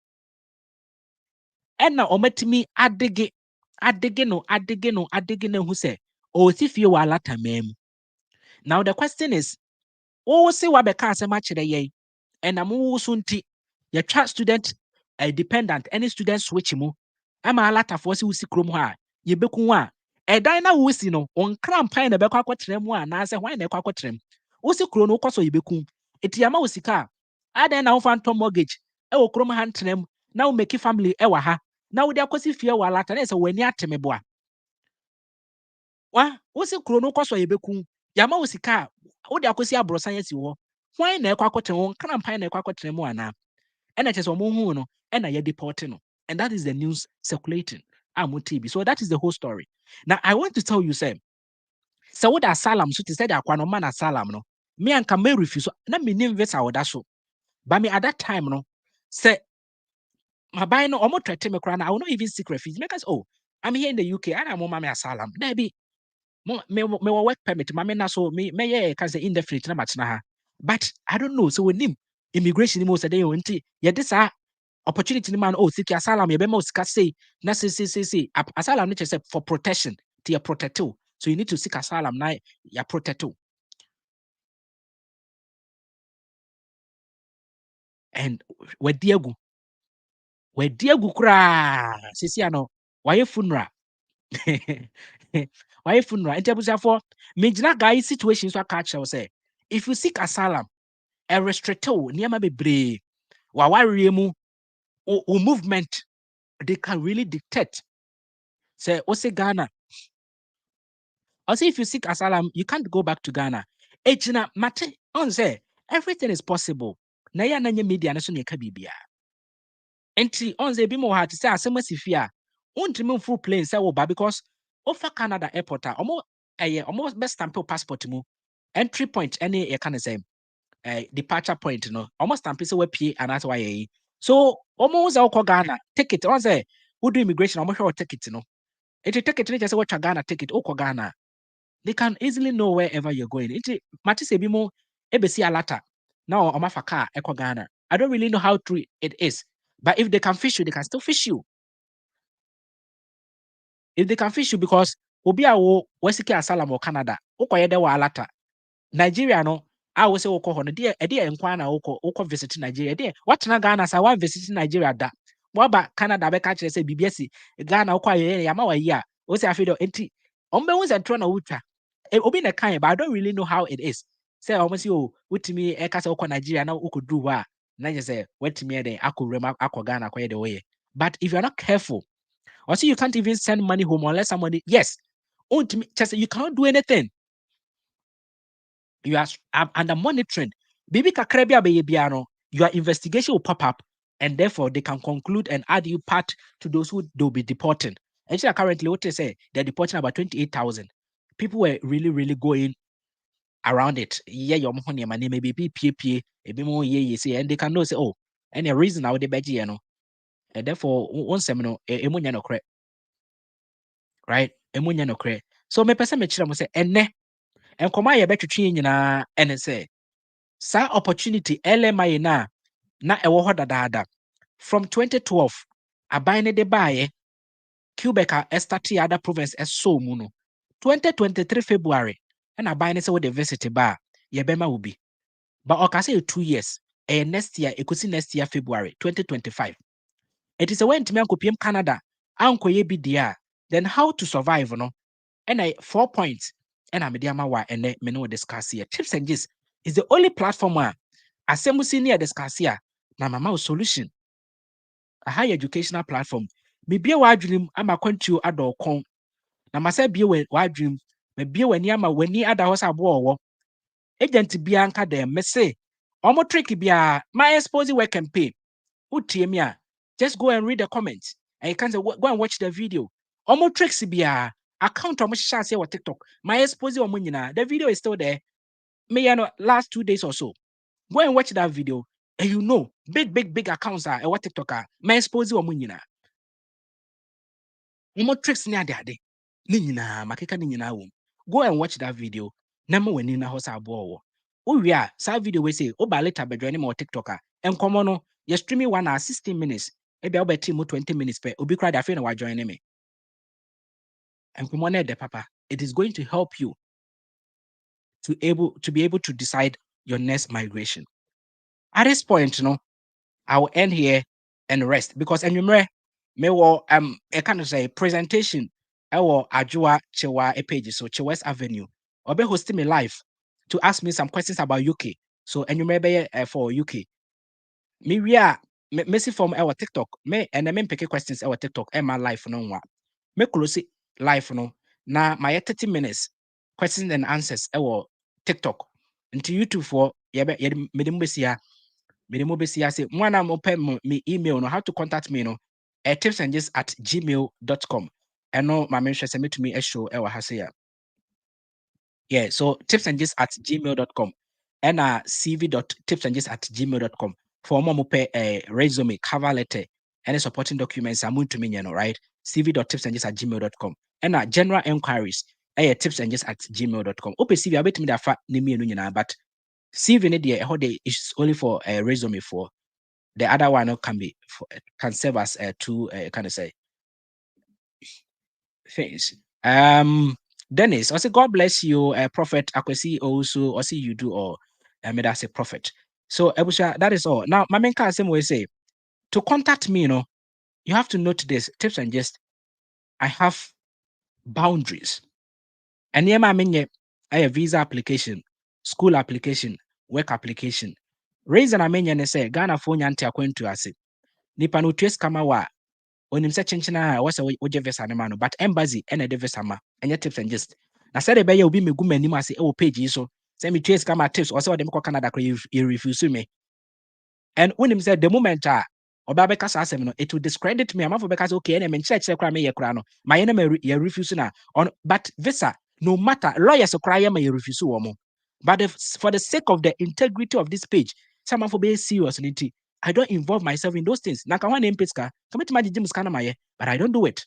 And na ometimi adege no who say oh if you wala tamemu. Now the question is oh say wabeka asema chire ye and amu sunti your child student a dependent any student switch mu ama alata for si usi krom ha ye beku a edan na wo si no on krampan na bekwa kwatrem mu a na se hwan na ekwa kwatrem usi kro no kwaso ye beku etiama usika adan na wo phantom mortgage e wo krom ha ntrem na wo make family e wa ha na wo de akosi fie wala ta na se wani atemeboa wa usi kro no kwaso ye beku yama usika wo de akosi abrosan yesi wo hwan na ekwa kwatrem on krampan na ekwa kwatrem mu ana and it is no and I deport no. And that is the news circulating. I'm TV. So that is the whole story. Now I want to tell you, say, so what asylum so to say that kwano man asylum no. Me and can refuse. Na me name vesa or that so. But me at that time no say my buy no almost threaten me cry. I will not even seek refuge. Because oh, I'm here in the UK and I'm on my asylum. There be me work permit. My na so me yeah can say indefinite na match na ha. But I don't know. So when him immigration mo say they want yeah this opportunity ni man oh seek asylum you be mo sika say na say asylum need say for protection to your protector so you need to seek asylum na your protector and we diegu kura sisi ano why funeral why funeral and for me gina guy situation so catch you say if you seek asylum a restricted niama bebre wa worry mu o movement they can really dictate say o say Ghana. Also, if you seek asylum, you can't go back to Ghana. Ejina mate on say everything is possible. Na ya na nye media na so ne ka bibia. Enti on say bi mo ha to say asem asifia. Untimi full plane say wo ba because over Canada airport omo best stamp passport mu. Entry point any e can say departure point no. Almost stamp say we pay and that's why. So omo say wo Ghana ticket on say who do immigration omo hwe ticket no. Enti ticket ni say what Ghana ticket o Ghana. They can easily know wherever you're going. Iti mati se bi mo ebesi alata. Now omafa car ekwa Ghana. I don't really know how true it is. But if they can fish you, they can still fish you. If they can fish you because obi a wo wesiki asylum or Canada, ukoye de wa alata. Nigeria no I will say oko hono dear idea nkwa na oko visit Nigeria dear what na Ghana sa one visit Nigeria da waba Canada be catch say BBS Ghana oko aye yama wa yi o say afido enti ombe won say tro na wutwa obi na kan but I don't really know how it is say almost you wutimi e kasa oko Nigeria na oko do wa na je say wetimi e den akorem akọ Ghana kwa de way but if you're not careful or see you can't even send money home unless somebody yes just you cannot do anything you are under monitoring. Bibi kakra bi abeye bia no, your investigation will pop up, and therefore they can conclude and add you part to those who they'll be deporting. Actually, currently, what they say they're deporting about 28,000. People were really, really going around it. Yeah, your money, my name may be PPA, a bit more yeah, say, and they can know say, oh, and a reason now they bet you know, and therefore one seminal, emunya no cre, right? Emunya no cre. So me person me chira mo say, ene, and come I bet you and say. Sa opportunity Lmia na ɛwɔ hɔ dadaada from 2012 aban ne de baeɛ Quebec a ɛstarte other province ɛsɔɔ mu no 2023 February ɛna aban ne sɛ wode visit ba a yɛbɛma wo bi but ɔka sɛ 2 years ɛyɛ next year ɛkɔsi next year February 2025 ɛti sɛ woantumi ankɔpiem Canada ankɔyɛ bi deɛ a then how to survive no ɛna 4 points ɛna mede ama wo a ɛnɛ me ne wo discuss here tips and gist is the only platform a asɛm si ne yɛ discuss a na mama wo solution a high educational platform mebie w'adwene mu ama kwantuo adɔ kɔn na masa bie w'adwene mu mabie w'ani ama w'ani ada hɔ sɛ aboɔ wɔ agent bia nka dɛm mese ɔmo trick bia my expose work campaign wotie me a just go and read the comments and you can say go and watch the video ɔmo tricks bia account ɔmo hyehyɛ aseɛ wɔ TikTok my expose ɔmo nyinaa the video is still there me no last 2 days or so go and watch that video and you know big accounts are what TikTok are my expose wo nyina mo tricks ni ade ni nyina makeka ni nyina wo go and watch that video na ma wani na ho sa abo wo wi a sa video we say o ba later be join mo TikTok a enkomo no you streaming 1 hour 16 minutes e bia obeti mo 20 minutes per obi kra da fe na wa join me enkomo na de papa it is going to help you to be able to decide your next migration at this point no I will end here and rest because anywhere me will I kind of say presentation I will Ajua Chewa a page so Chewes Avenue or be hosting me live to ask me some questions about UK. So anywhere for UK. Me we are messy from our TikTok me and I mean pick questions our TikTok and my life no one. Me close it live no na my 30 minutes questions and answers our TikTok into YouTube for yeah me minimum basi ase mwana mo me email no how to contact me no tipsandgist@gmail.com eno ma menhwe se metumi show e wa ha se ya yeah so tipsandgist@gmail.com and cv.tipsandgist@gmail.com for more mo resume cover letter any supporting documents amuntumi nye no right cv.tipsandgist@gmail.com and general enquiries tipsandgist@gmail.com open cv abetumi da fa ne mienu nyina but cv ne de is only for a resume for the other one can be can serve as two kind of say things. Dennis, I say God bless you, Prophet Akwesi also, I see you do or may that's a prophet. So Ebusha, that is all. Now, my main same way say to contact me, you have to note this tips and just I have boundaries. And yeah, I visa application, school application, work application. Reason I mean say Ghana phone yanti akwentu ase. Nipa no trace kama wa onim sɛ kyenkyena a wɔsɛ wogye visa no ma no but embassy ɛna ɛde visa ma ɛnyɛ tips and gist na sɛ de bɛyɛ obi megu m'anim ase ɛwɔ page yi so sɛ metue sika ma tips ɔsɛ ɔde me kɔ Canada kora refuse me and wonim sɛ the moment a ɔba bɛka saa asɛm no it will discredit me amafo bɛka sɛ okay ɛna menkyerɛkyerɛ kora meyɛ kora no mayɛ na yɛ refuse no a but visa no matter lawyers kora yɛ ma yɛ refuse wɔ mo but for the sake of the integrity of this page sɛ amafo bɛyɛ serious no nti I don't involve myself in those things. Na kawan empiska, commit my James Kanamaye, but I don't do it.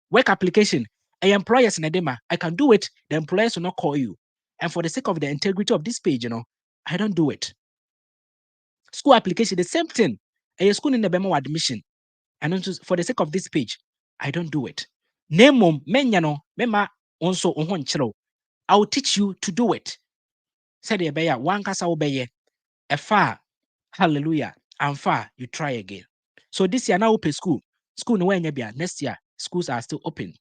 Work application, employers in edema, I can do it. The employers will not call you. And for the sake of the integrity of this page, I don't do it. School application, the same thing. A school in the memo admission. And also for the sake of this page, I don't do it. Name menyano, mema also on chelo. I will teach you to do it. Said the bear one cassa obey a far hallelujah and far you try again. So this year now open school. School no way next year schools are still open.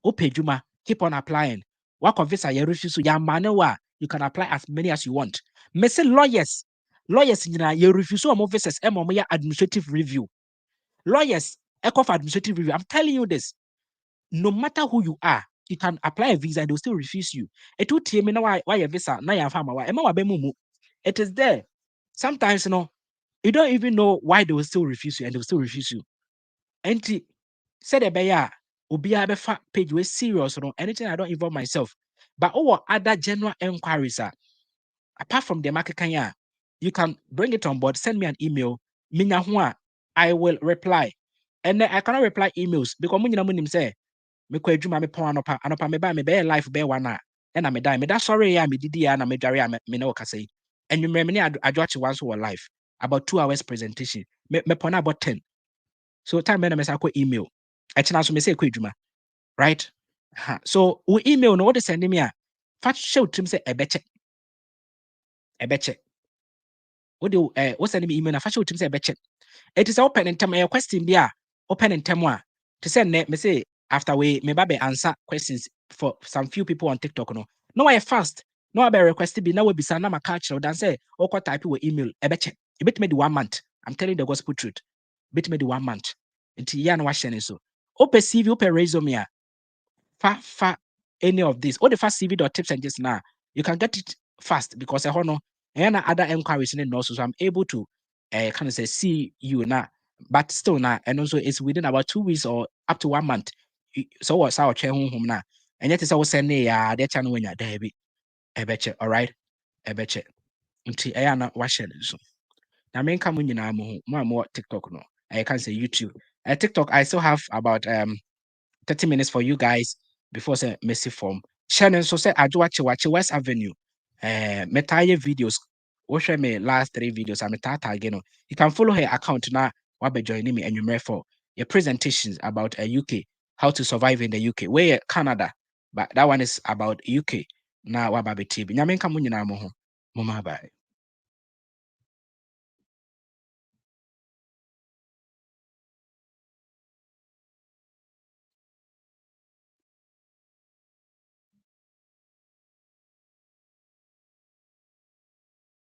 Open Juma, keep on applying. Work of visa you refuse to manuwa. You can apply as many as you want. Me say lawyers you refuse to move visas administrative review. Lawyers echo for administrative review. I'm telling you this. No matter who you are, you can apply a visa and they'll still refuse you. It will tell me now why a visa now you have it is there. Sometimes you don't even know why they will still refuse you and they will still refuse you. And said a bear will be a page with serious anything I don't involve myself. But other general enquiries apart from the market kanya, you can bring it on board, send me an email. I will reply. And I cannot reply emails because when say me kwa adwuma me pon anopa me ba me be life be one na me die me da sorry ya me didi ya na me dware me na okasa yi enwumre me ne adwoache one so life about 2 hours presentation me pon about 10 so time na me say email china so me say kwa adwuma right so we email no what send me a fa show trim say ebeche what send me email na fa show trim say ebeche it is open in time a question bi a open in time a to send me say after we me babe answer questions for some few people on TikTok no I fast no I be request be now we be sana ma catch dan say o type we email e be check e bit me the 1 month. I'm telling the gospel truth bit me the 1 month until ya na wa share so open CV open resume a fa any of this all the fast CV tips and just now you can get it fast because I know and other enquiries in also so I'm able to kind of say see you now but still now and also it's within about 2 weeks or up to 1 month so what's our chair home now and yet it's always saying yeah that channel when you're there a betcha all right a betcha until I am not watching so now main come when more TikTok no I can say YouTube TikTok I still have about 30 minutes for you guys before say messy form. Shannon so say watch West Avenue. Metaye videos. What show me last 3 videos? I'm a again. You can follow her account now. What be joining me and you for your presentations about a UK, how to survive in the UK. Where Canada, but that one is about UK. Now what about TV? Nyamen kamu nyina mo ho. Mo ma bye.